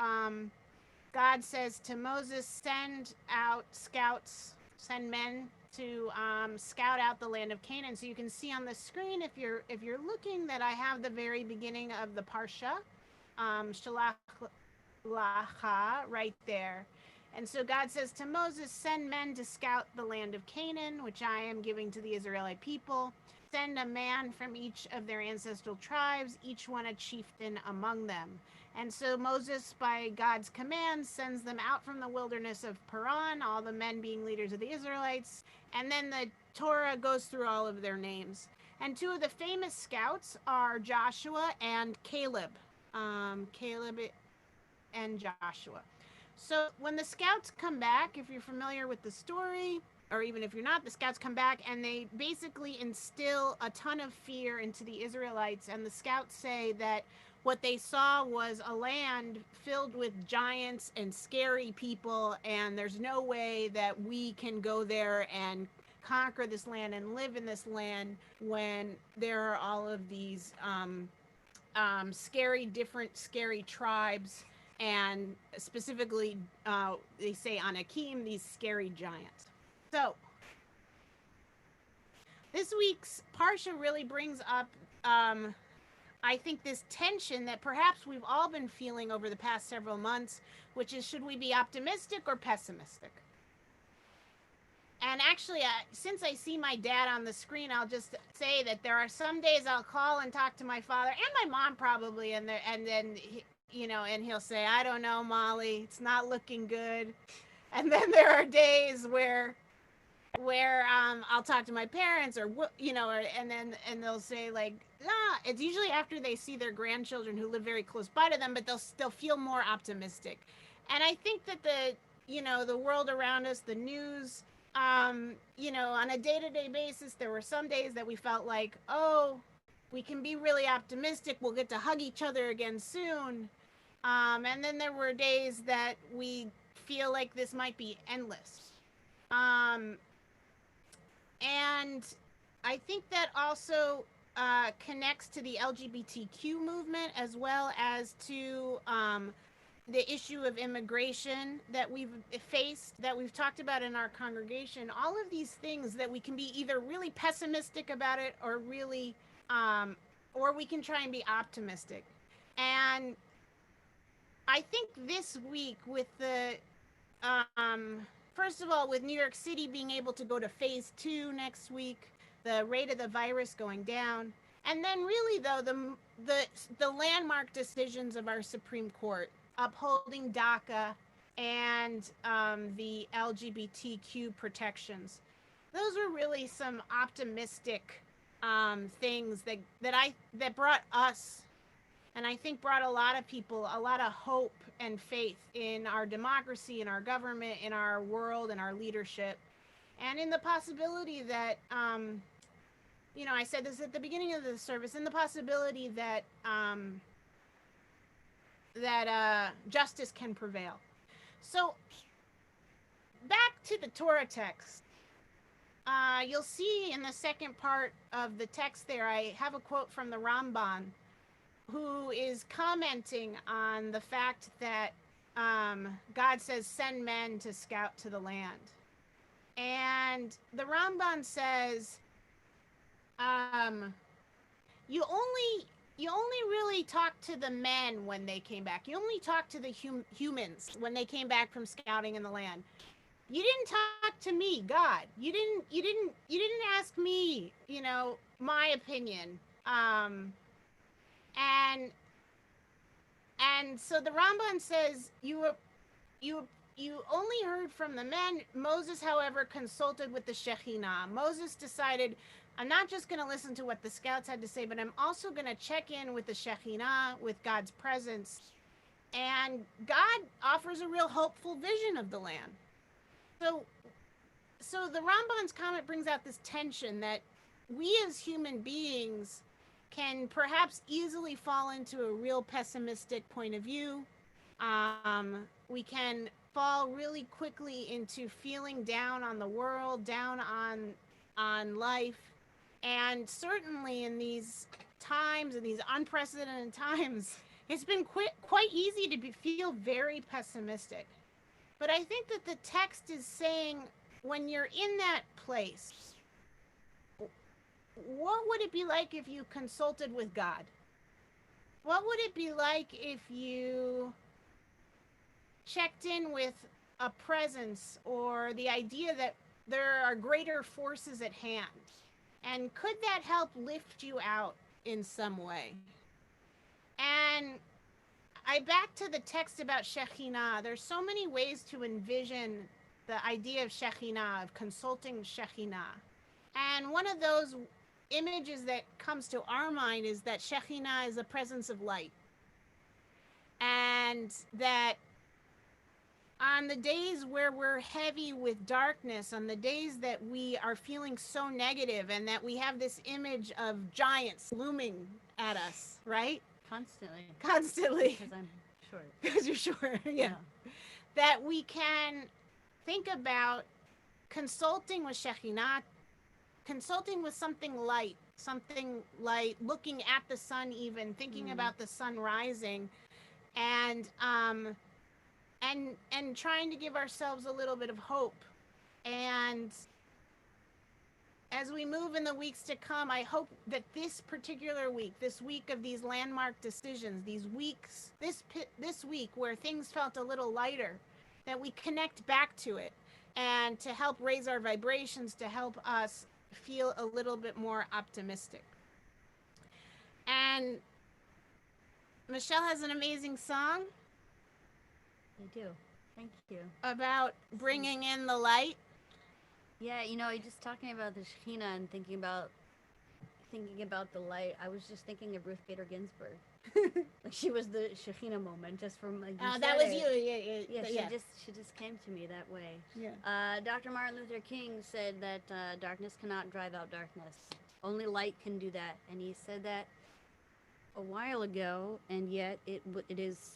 God says to Moses, send out scouts, send men to scout out the land of Canaan. So you can see on the screen, if you're looking, that I have the very beginning of the parsha, Shalach Lacha, right there. And so God says to Moses, send men to scout the land of Canaan, which I am giving to the Israelite people. Send a man from each of their ancestral tribes, each one a chieftain among them. And so Moses, by God's command, sends them out from the wilderness of Paran, all the men being leaders of the Israelites. And then the Torah goes through all of their names. And 2 of the famous scouts are Joshua and Caleb. Caleb and Joshua. So when the scouts come back, if you're familiar with the story, or even if you're not, the scouts come back and they basically instill a ton of fear into the Israelites. And the scouts say that what they saw was a land filled with giants and scary people, and there's no way that we can go there and conquer this land and live in this land when there are all of these different scary tribes. And specifically, they say Anakim, these scary giants. So this week's Parsha really brings up I think this tension that perhaps we've all been feeling over the past several months, which is, should we be optimistic or pessimistic? And actually, since I see my dad on the screen, I'll just say that there are some days I'll call and talk to my father and my mom probably, and then and he'll say, "I don't know, Molly, it's not looking good." And then there are days where I'll talk to my parents and they'll say like, nah. It's usually after they see their grandchildren who live very close by to them, but they'll feel more optimistic. And I think that the world around us, the news, on a day-to-day basis, there were some days that we felt like, oh, we can be really optimistic. We'll get to hug each other again soon. And then there were days that we feel like this might be endless. And I think that also connects to the LGBTQ movement as well as to the issue of immigration that we've faced, that we've talked about in our congregation. All of these things that we can be either really pessimistic about it or really, or we can try and be optimistic. And I think this week with the, first of all, with New York City being able to go to phase 2 next week, the rate of the virus going down, and then really though the landmark decisions of our Supreme Court upholding DACA and the LGBTQ protections, those were really some optimistic things that brought us, and I think brought a lot of people a lot of hope and faith in our democracy, in our government, in our world, in our leadership, and in the possibility that, I said this at the beginning of the service, in the possibility that justice can prevail. So back to the Torah text. You'll see in the second part of the text there, I have a quote from the Ramban, who is commenting on the fact that God says, send men to scout to the land. And the Ramban says, you only really talked to the men when they came back. You only talked to the humans when they came back from scouting in the land. You didn't talk to me, God. You didn't ask me, my opinion. And so the Ramban says you only heard from the men. Moses, however, consulted with the Shekhinah. Moses decided, I'm not just going to listen to what the scouts had to say, but I'm also going to check in with the Shekhinah, with God's presence. And God offers a real hopeful vision of the land. So the Ramban's comment brings out this tension that we as human beings can perhaps easily fall into a real pessimistic point of view. We can fall really quickly into feeling down on the world, down on life. And certainly in these times, in these unprecedented times, it's been quite easy to feel very pessimistic. But I think that the text is saying, when you're in that place, what would it be like if you consulted with God? What would it be like if you checked in with a presence or the idea that there are greater forces at hand? And could that help lift you out in some way? And back to the text about Shekhinah, there's so many ways to envision the idea of Shekhinah, of consulting Shekhinah. And one of those images that comes to our mind is that Shekhinah is a presence of light. And that on the days where we're heavy with darkness, on the days that we are feeling so negative and that we have this image of giants looming at us, right? Constantly. Because I'm short. Because you're short, yeah. That we can think about consulting with Shekhinah, consulting with something light, looking at the sun even, thinking about the sun rising, and trying to give ourselves a little bit of hope. And as we move in the weeks to come, I hope that this particular week, this week of these landmark decisions, these weeks, this week where things felt a little lighter, that we connect back to it and to help raise our vibrations, to help us feel a little bit more optimistic. And Michelle has an amazing song I do. Thank you. about bringing in the light. Yeah, just talking about the Shekhinah and thinking about the light. I was just thinking of Ruth Bader Ginsburg. Like she was the Shekhinah moment, just from like. That was you. Yeah, she just came to me that way. Yeah. Dr. Martin Luther King said that darkness cannot drive out darkness. Only light can do that, and he said that a while ago, and yet it is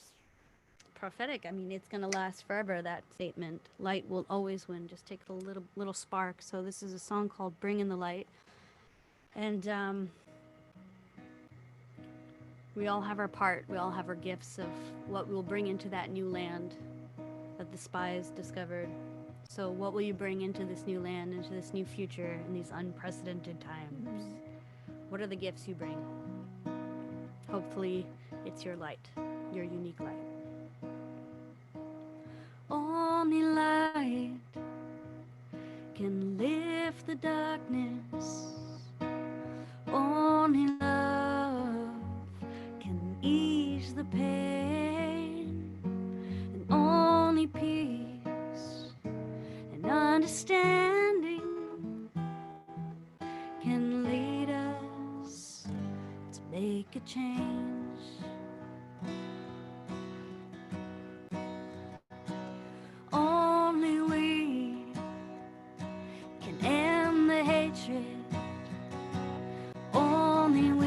prophetic. I mean, it's going to last forever, that statement. Light will always win. Just take a little spark. So this is a song called Bring in the Light. And we all have our part. We all have our gifts of what we'll bring into that new land that the spies discovered. So what will you bring into this new land, into this new future, in these unprecedented times? What are the gifts you bring? Hopefully, it's your light, your unique light. Only light can lift the darkness. Only love can ease the pain. And only peace and understanding can lead us to make a change. Only we can end the hatred. Only we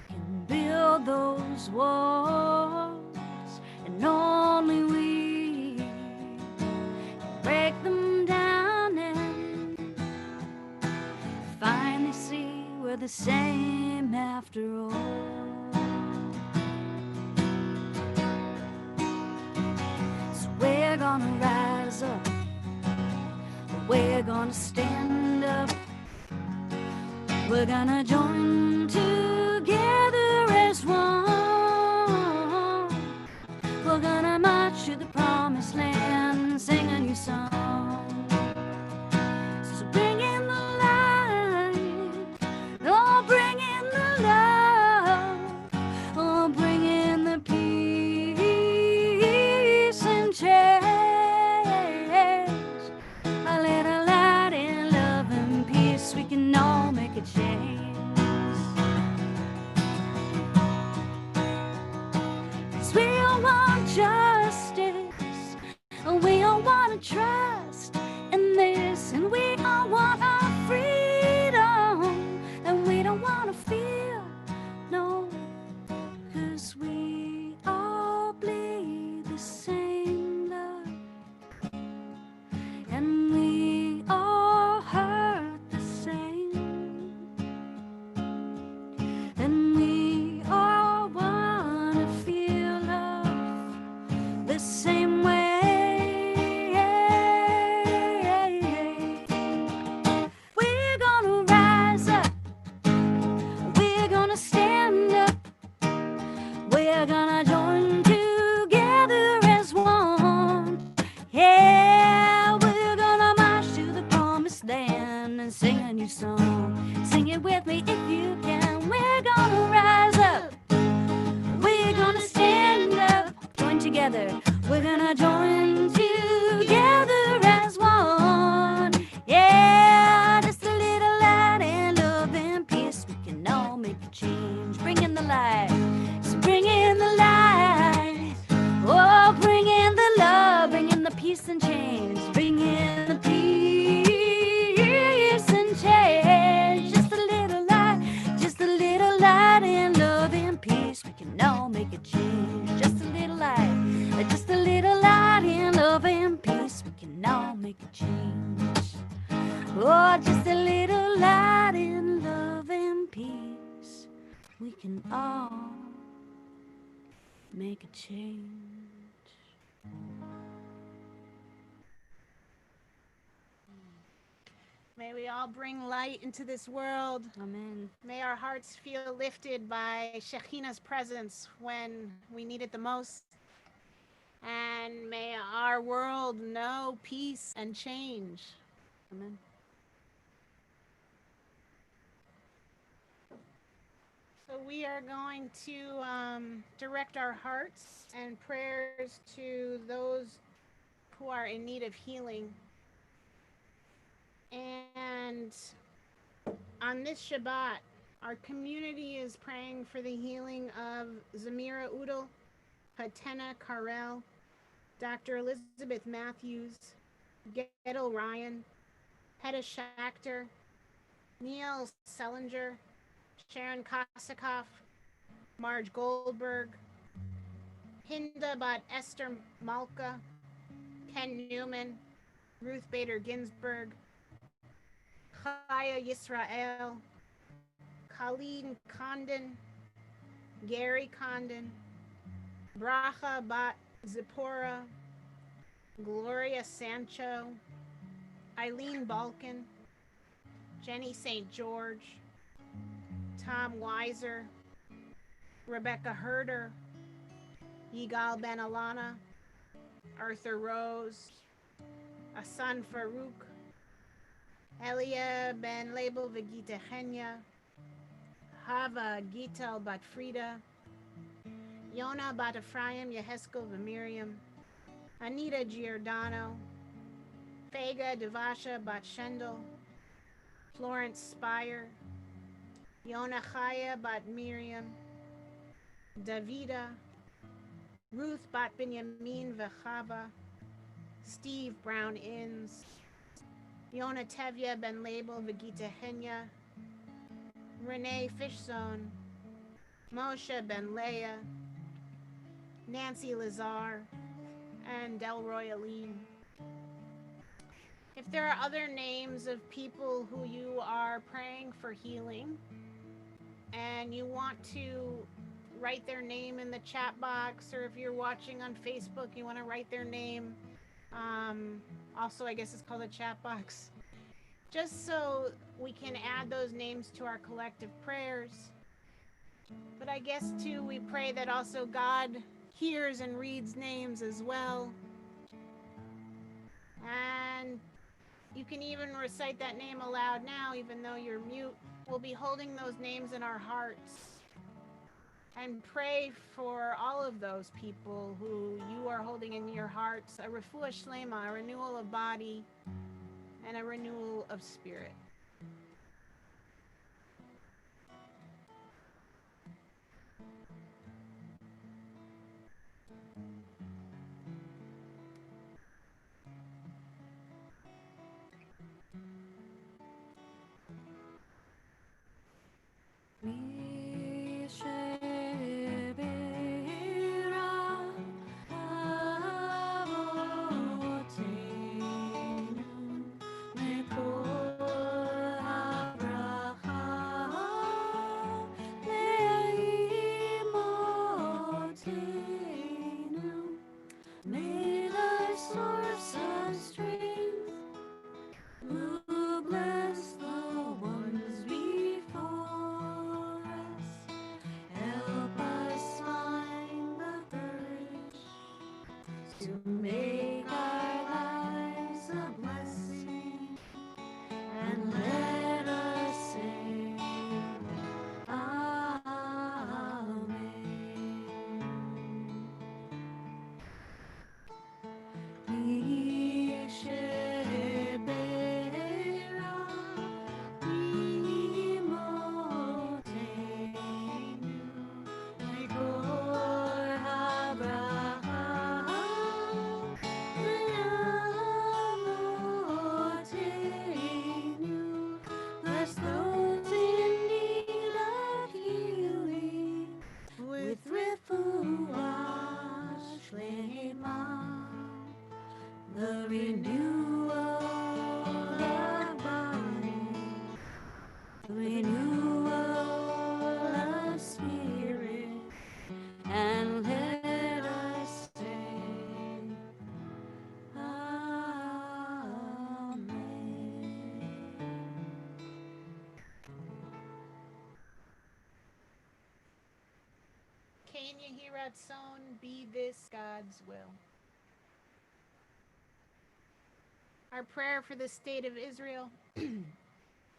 can build those walls. And only we can break them down and finally see we're the same after all. We're gonna rise up. We're gonna stand up. We're gonna join together as one. We're gonna march to the promised land, sing a new song. So bring in the light, oh bring in the love, oh bring in the peace and change. A little light and love and peace, we can all make a change. 'Cause we all want justice, and we all want to trust in this, and we all want our freedom, and we don't want to fear, no, 'cause we all bleed the same blood, and we all hurt the same, and we all want to feel love the same way. We're gonna rise up, we're gonna stand up, we're gonna join together as one. Yeah, we're gonna march to the promised land and sing a new song. Sing it with me if you can. We're gonna rise up, we're gonna stand up, join together. We're gonna join together as one. Yeah, just a little light and love and peace, we can all make a change. Bring in the light, so bring in the light. Oh, bring in the love, bring in the peace and change. Bring in the peace and change. Just a little light and love and peace, we can all make a change. Just a little light and love and peace, we can all make a change. Oh, just a little light and love and peace, we can all make a change. May we all bring light into this world. Amen. May our hearts feel lifted by Shekhinah's presence when we need it the most. And may our world know peace and change. Amen. So we are going to direct our hearts and prayers to those who are in need of healing. And on this Shabbat, our community is praying for the healing of Zamira Udal, Hatena Karel, Dr. Elizabeth Matthews, Gettle Ryan, Hedda Schachter, Neil Selinger, Sharon Kosikoff, Marge Goldberg, Hinda Bat Esther Malka, Ken Newman, Ruth Bader Ginsburg, Chaya Yisrael, Colleen Condon, Gary Condon, Bracha Bat Zipporah, Gloria Sancho, Eileen Balkan, Jenny St. George, Tom Weiser, Rebecca Herder, Yigal Ben Alana, Arthur Rose, Asan Farouk, Elia Ben Label Vegita Henya, Hava Gital Bat Frida, Yona Bat Ephraim Yeheskel Vamiriam, Anita Giordano, Fega Devasha Bat Shendel, Florence Spire, Yona Chaya Bat Miriam, Davida, Ruth Bat Binyamin Vechava, Steve Brown Inns, Yona Tevya Ben Label Vegita Henya, Renee Fishzone, Moshe Ben Leah, Nancy Lazar, and Delroy Aline. If there are other names of people who you are praying for healing and you want to write their name in the chat box, or if you're watching on Facebook, you want to write their name, also I guess it's called a chat box, just so we can add those names to our collective prayers. But I guess too, we pray that also God hears and reads names as well. And you can even recite that name aloud now, even though you're mute. We'll be holding those names in our hearts and pray for all of those people who you are holding in your hearts, a refuah shlema, a renewal of body, and a renewal of spirit. May the source of strength who bless the ones before us, help us find the courage to make our lives a blessing, and let us say Amen. Bless those in need of healing with refuah shlema, the renewal of body, the renewal of spirit, and let us say Amen. Yehi Ratzon, be this God's will. Our prayer for the state of Israel.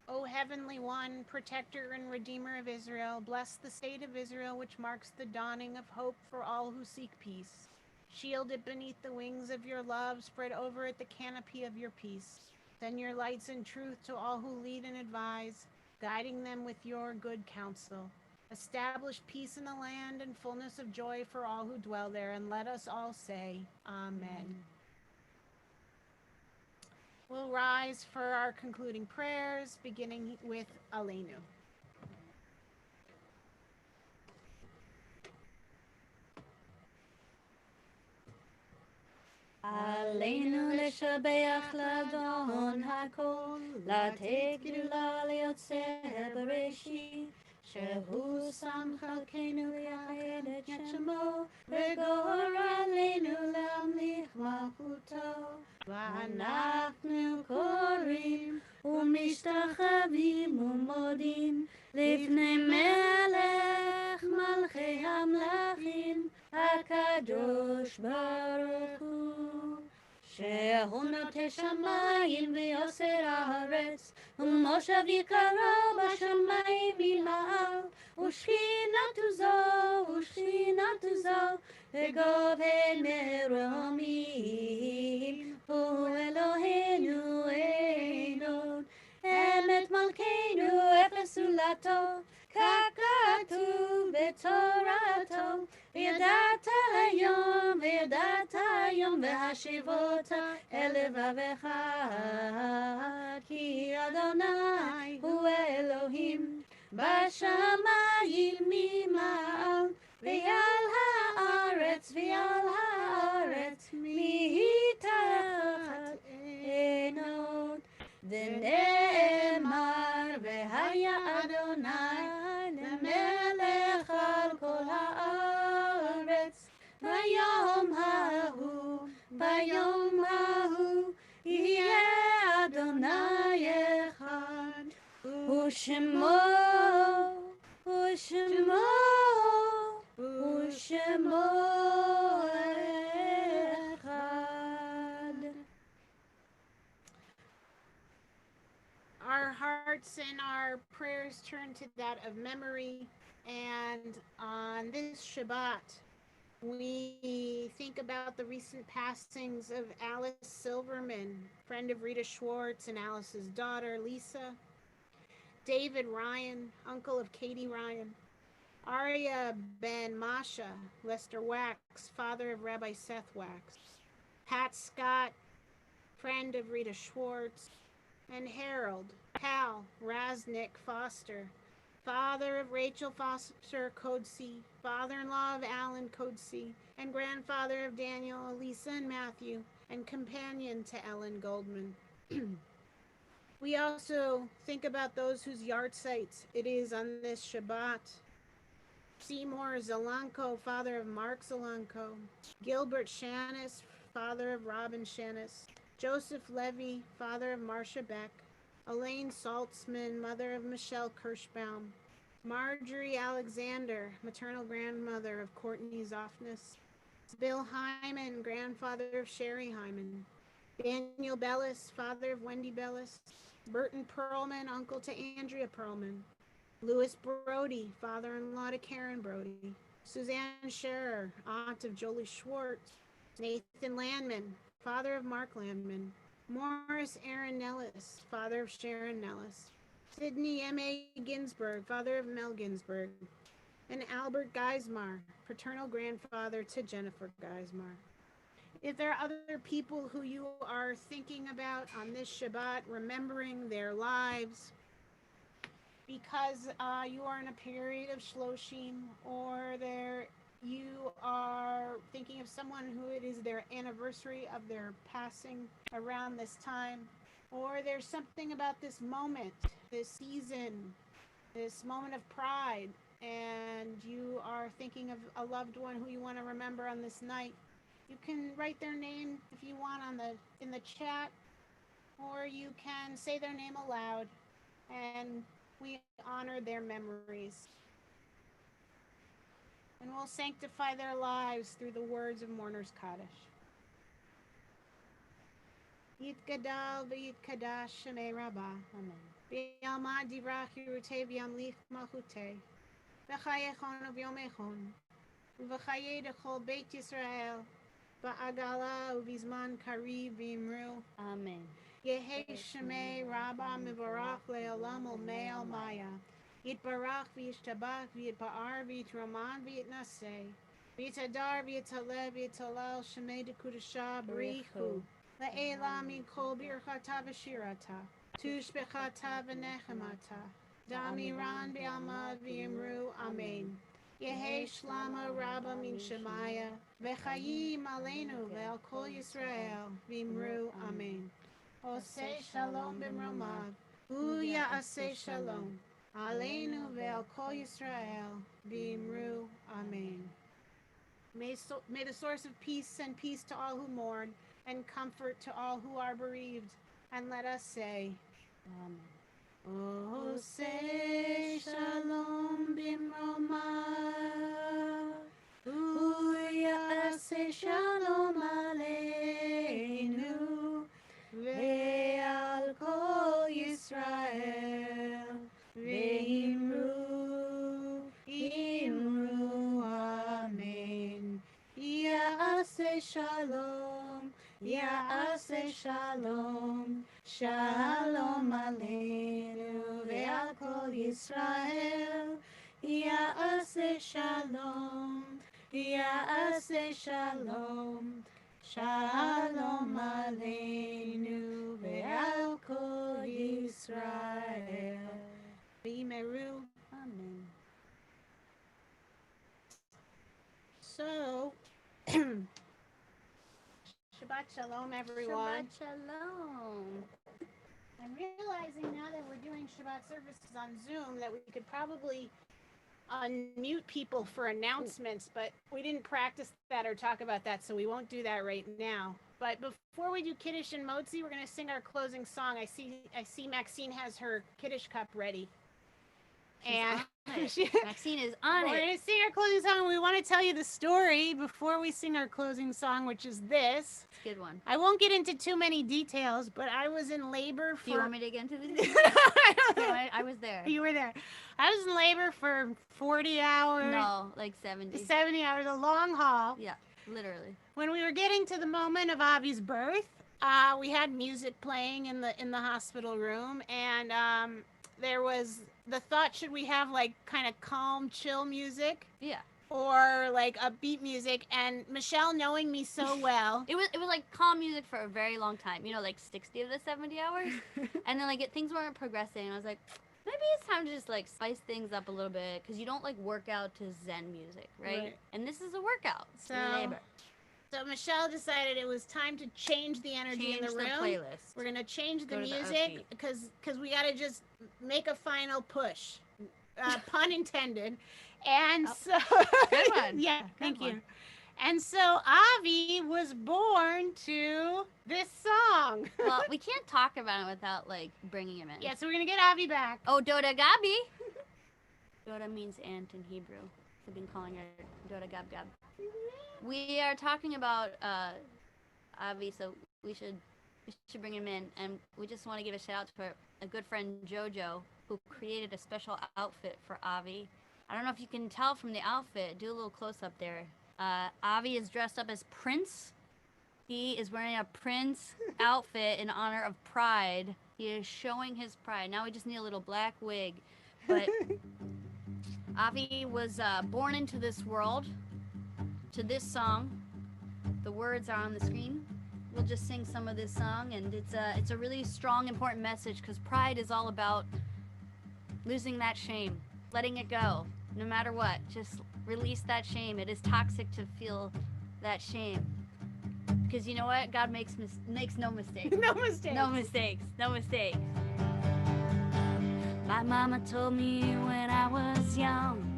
O Heavenly One, protector and redeemer of Israel, bless the state of Israel, which marks the dawning of hope for all who seek peace. Shield it beneath the wings of your love, spread over it the canopy of your peace. Send your lights and truth to all who lead and advise, guiding them with your good counsel. Establish peace in the land and fullness of joy for all who dwell there, and let us all say, Amen. We'll rise for our concluding prayers, beginning with Aleinu. עלינו לשבח לאדון הכל, לתת גדולה ליוצר בראשית, שהוא שם חלקנו ליחד את שמו, וגורר עלינו להמליך מלכותו. ואנחנו קוראים ומשתחווים ומודים לפני מלך מלכי המלכים, הקדוש ברוך הוא, שהוא נוטה שמיים ויוסר הארץ, ומושב יקרו בשמיים ממעל, ושכינתו זו בגובה מרומים, הוא אלוהינו אין עוד, אמת מלכנו אפס זולתו, כך כתוב בתורתו. וידעת היום והשיבות אל לבבך, כי אדוני הוא אלוהים בשמיים ממעל, ועל הארץ מתחת אין עוד. ונאמר והיה אדוני למלך על כל הארץ, ביום ההוא יהיה אדוני אחד, ושמו אחד. Our hearts and our prayers turn to that of memory, and on this Shabbat, we think about the recent passings of Alice Silverman, friend of Rita Schwartz and Alice's daughter, Lisa, David Ryan, uncle of Katie Ryan, Arya Ben Masha, Lester Wax, father of Rabbi Seth Wax, Pat Scott, friend of Rita Schwartz, and Harold, Cal, Raznick Foster, father of Rachel Foster Codesy, father-in-law of Alan Codesy, and grandfather of Daniel, Elisa, and Matthew, and companion to Ellen Goldman. We also think about those whose yahrzeit it is on this Shabbat. Seymour Zelenko, father of Mark Zelenko, Gilbert Shanis, father of Robin Shanis, Joseph Levy, father of Marcia Beck, Elaine Saltzman, mother of Michelle Kirschbaum, Marjorie Alexander, maternal grandmother of Courtney Zoffness, Bill Hyman, grandfather of Sherry Hyman, Daniel Bellis, father of Wendy Bellis, Burton Perlman, uncle to Andrea Perlman, Louis Brody, father-in-law to Karen Brody, Suzanne Scherer, aunt of Jolie Schwartz, Nathan Landman, father of Mark Landman, Morris Aaron Nellis, father of Sharon Nellis, Sidney M.A. Ginsburg, father of Mel Ginsburg, and Albert Geismar, paternal grandfather to Jennifer Geismar. If there are other people who you are thinking about on this Shabbat, remembering their lives, because you are in a period of Shloshim, or you are thinking of someone who it is their anniversary of their passing around this time, or there's something about this moment, this season, this moment of pride, and you are thinking of a loved one who you want to remember on this night, you can write their name if you want in the chat, or you can say their name aloud, and we honor their memories. and we'll sanctify their lives through the words of Mourner's Kaddish. Yitgadal v'yitkadash shemei Rabbah. Amen. V'yalmad divrach yirutei v'yamlich malchutei. V'chayechon v'yomechon. V'chayei dechol beit Yisrael. V'agala uvizman kariv v'imru. Amen. Yehei shemei Rabbah mivarach le'olam olmei almaya. Yitbarach v'yishtabach v'yitba'ar v'yitraman v'yitnaseh. V'yitadar v'yitaleh v'yitalel shemei dekudashah b'richu. Le'ela min kol birchata v'shirata. Tushbechata v'nechemata. Damiran b'almad v'yimru. Amen. Yehei shlama Rabbah min shemaya. V'chayim aleinu ve'al kol Yisrael. V'imru. Amen. Oseh shalom b'mromav. Hu ya'aseh shalom. Aleinu ve'al kol Yisrael. V'imru. Amen. May the source of peace send peace to all who mourn and comfort to all who are bereaved. And let us say, Amen. Oseh shalom b'mromav. Hu ya'aseh shalom aleinu. Ve'al kol Yisrael, ve'imru, imru, amen. Ya'aseh shalom, ya'aseh shalom, shalom aleinu, ve'al kol Yisrael, ya'aseh shalom, ya'aseh shalom. Shalom aleinu ve'al kol Yisrael. V'yimeru. Amen. So, Shabbat Shalom, everyone. Shabbat Shalom. I'm realizing now that we're doing Shabbat services on Zoom that we could probably unmute people for announcements, but we didn't practice that or talk about that, so we won't do that right now. But before we do Kiddush and Motzi, we're going to sing our closing song. I see Maxine has her Kiddush cup ready. Maxine is on We're it. going to sing our closing song. We want to tell you the story before we sing our closing song, which is this. It's a good one. I won't get into too many details, but I was in labor for... Do you want me to get into this? No, I was there. You were there. I was in labor for 40 hours. No, like 70. 70 hours, a long haul. Yeah, literally. When we were getting to the moment of Avi's birth, we had music playing in the hospital room, and there was the thought, should we have like kind of calm, chill music? Yeah. Or like upbeat music? And Michelle, knowing me so well, It was like calm music for a very long time. You know, like 60 of the 70 hours. And then like things weren't progressing. And I was like, maybe it's time to just like spice things up a little bit, because you don't like work out to Zen music, right? And this is a workout. So- labor. so Michelle decided it was time to change the energy in Change the the room. playlist. We're gonna change the Go to the music because we gotta just make a final push, pun intended. And Oh, so, good one. yeah, Good thank you. one. And so Avi was born to this song. Well, we can't talk about it without like bringing him in. Yeah, so we're gonna get Avi back. Oh, Doda Gabi. Doda means aunt in Hebrew. I've been calling her Doda Gab Gab. We are talking about Avi, so we should bring him in, and we just want to give a shout out to a good friend Jojo, who created a special outfit for Avi. I don't know if you can tell from the outfit. Do a little close up there. Avi is dressed up as Prince. He is wearing a Prince outfit in honor of Pride. He is showing his pride. Now we just need a little black wig. But Avi was born into this world to this song. The words are on the screen. We'll just sing some of this song, and it's a really strong, important message, because pride is all about losing that shame, letting it go, no matter what. Just release that shame. It is toxic to feel that shame, because you know what? God makes no mistakes. No mistake. No mistakes. No mistakes. My mama told me when I was young,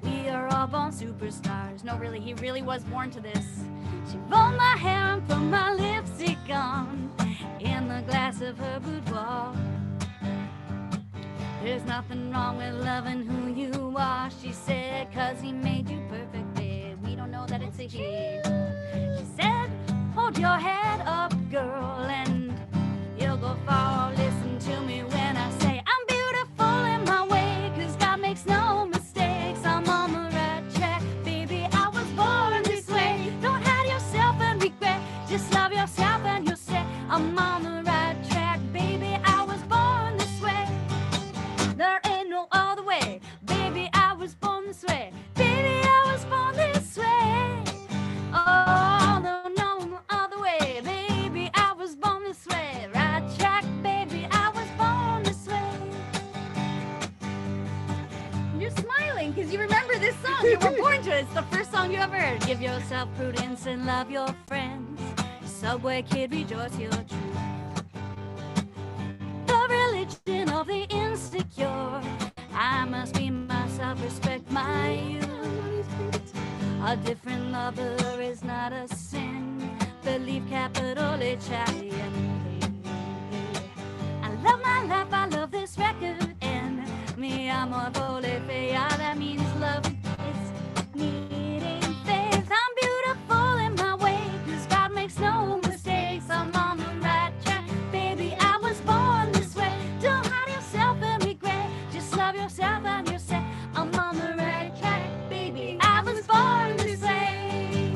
we are all born superstars. No, really, he really was born to this. She rolled my hair and put my lipstick on in the glass of her boudoir. There's nothing wrong with loving who you are, she said, 'cause he made you perfect fancy heat. She said, hold your head up, girl, and you'll go far. Listen to me when I say I'm beautiful in my way, 'cause God makes no mistakes. I'm on the right track, baby, I was born this way. Don't hide yourself and regret, just love yourself and you'll say I'm on the right track, baby, I was born this way. There ain't no other way, baby, I was born this way. Baby, I was born this way. Oh, no other way, baby, I was born this way. Right track, baby, I was born this way. You're smiling because you remember this song. You were born to it. It's the first song you ever heard. Give yourself prudence and love your friends. Subway kid, rejoice your truth. The religion of the insecure. I must be myself, respect my youth. A different lover is not a sin. Believe capital H-I-N. I love my life, I love this record. And mi amor por le fea, that means love is needing faith. I'm beautiful in my way, 'cause God makes no mistakes. I'm on the right track, baby, I was born this way. Don't hide yourself and regret, just love yourself and you'll say I'm on the right track, baby, I was born this way.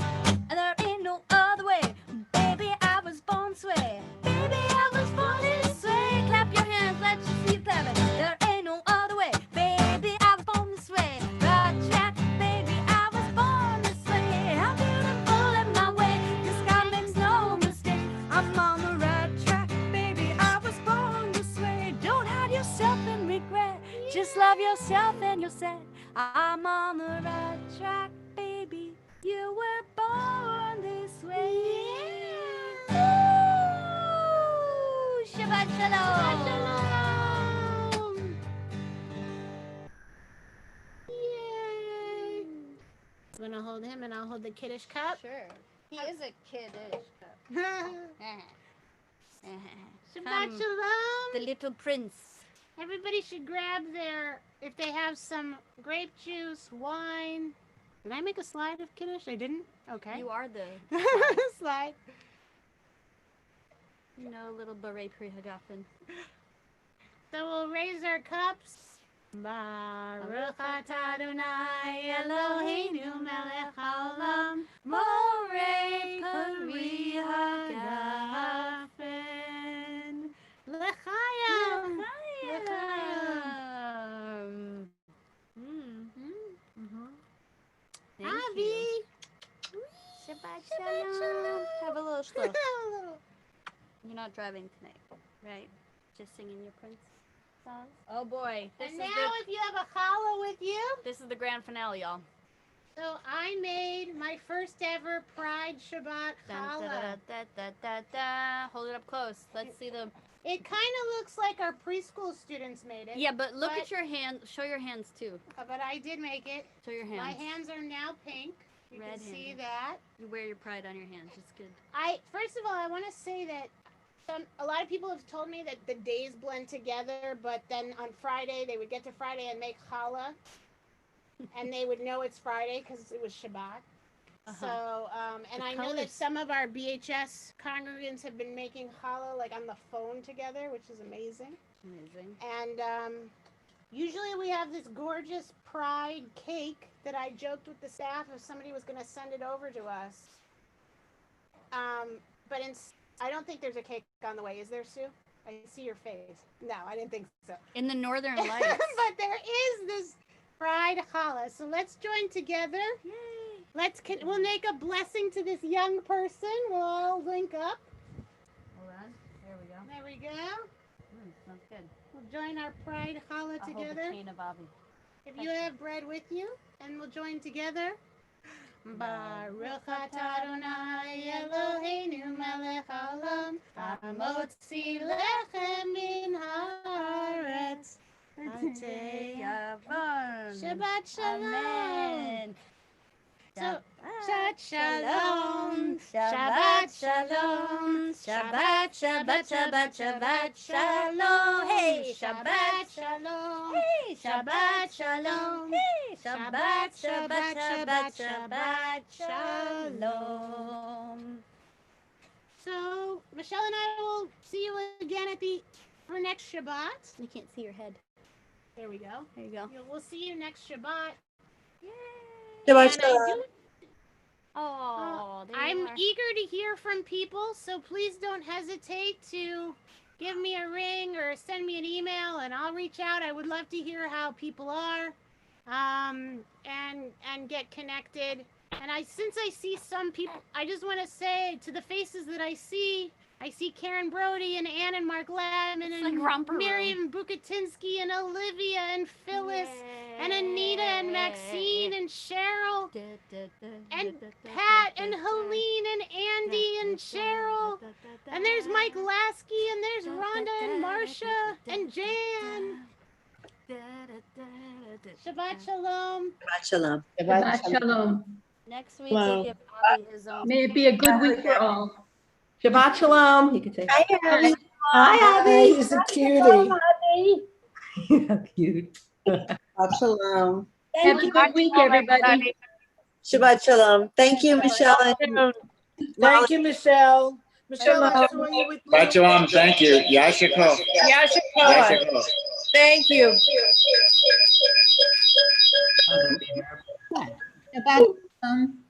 There ain't no other way, baby, I was born this way. Baby, I was born this way. Clap your hands, let you see you clap it. There ain't no other way, baby, I was born this way. Right track, baby, I was born this way. I'm beautiful in my way, 'cause God makes no mistake. I'm on the right track, baby, I was born this way. Don't hide yourself and regret, just love yourself and you'll say I'm on the right track, baby, you were born this way. Ooh, Shabbat Shalom. Yay! I'm gonna hold him and I'll hold the kiddish cup. Sure. He is a kiddish. Shabbat The Shalom! little prince. Everybody should grab their, if they have some grape juice, wine. Did I make a slide of kiddish? I didn't? Okay. You are the, slide. little beret pre-hagafen. So we'll raise our cups. Baruch atah Adonai Eloheinu melech haolam borei pari hagafen l'chaim l'chaim. Thank Avi. you. Shabbat Shalom. Have a little slow. You're not driving tonight, right? Just singing your Prince songs. Oh boy, And now if you have a challah with you. this is the grand finale, y'all. So I made my first ever Pride Shabbat Dun, challah. da, da, da, da, da. Hold it up close. Let's see the. It kind of looks like our preschool students made it. Yeah, but look But- at your hand. Show your hands too. But I did make it. Show your hands. My hands are now pink. You Red can see handed. that. You wear your pride on your hands. It's good. First of all, I want to say that a lot of people have told me that the days blend together, but then on Friday they would get to Friday and make challah, and they would know it's Friday because it was Shabbat. So, and The I know that colors. some of our BHS congregants have been making challah like on the phone together, which is amazing. Amazing. And usually we have this gorgeous Pride cake that I joked with the staff if somebody was going to send it over to us. But I don't think there's a cake on the way. Is there, Sue? I see your face. No, I didn't think so. In the Northern Lights. But there is this Pride challah. So let's join together. Yay. We'll make a blessing to this young person. We'll all link up. Hold on. There we go. There we go. Sounds good. We'll join our Pride challah I'll hold the together. chain of Avi. If you have bread with you, and we'll join together. Baruch atah Adonai Eloheinu melech haolam hamotzi lechem min haaretz hatei Yavon. Shabbat Shalom. Amen. So, Shabbat Shalom, Shabbat Shalom, Shabbat, Shabbat, Shabbat, Shabbat Shalom. Hey, Shabbat Shalom. Hey, Shabbat Shalom. Hey, Shabbat, Shabbat, Shabbat, Shabbat Shalom. So Michelle and I will see you again for next Shabbat. I can't see your head. There we go. There you go. We'll see you next Shabbat. Yay. Shabbat And I Shalom. Oh, there I'm you are. eager to hear from people, so please don't hesitate to give me a ring or send me an email, and I'll reach out. I would love to hear how people are, and get connected. And since I see some people, I just want to say to the faces that I see Karen Brody and Ann and Mark Ladman It's and like romper room. Miriam Bukatinsky and Olivia and Phyllis and Anita and Maxine and Cheryl and Pat and Helene and Andy and Cheryl. And there's Mike Lasky and there's Rhonda and Marcia and Jan. Shabbat Shalom. Shabbat Shalom. Shabbat Shalom. Next week Hello. we'll give Bobby his own. May it be a good week for all. Shabbat Shalom. You can say. Hi, Abby. Hi, Abby. He's a cutie. Cute. Shabbat Shalom. Have a good week, everybody. Shabbat Shalom. Thank you, Michelle. And Thank you, Michelle. Michelle, I Shalom. saw you with Shabbat Shalom. Thank you. Yashiko. Yashiko. thank you. Shabbat Shalom.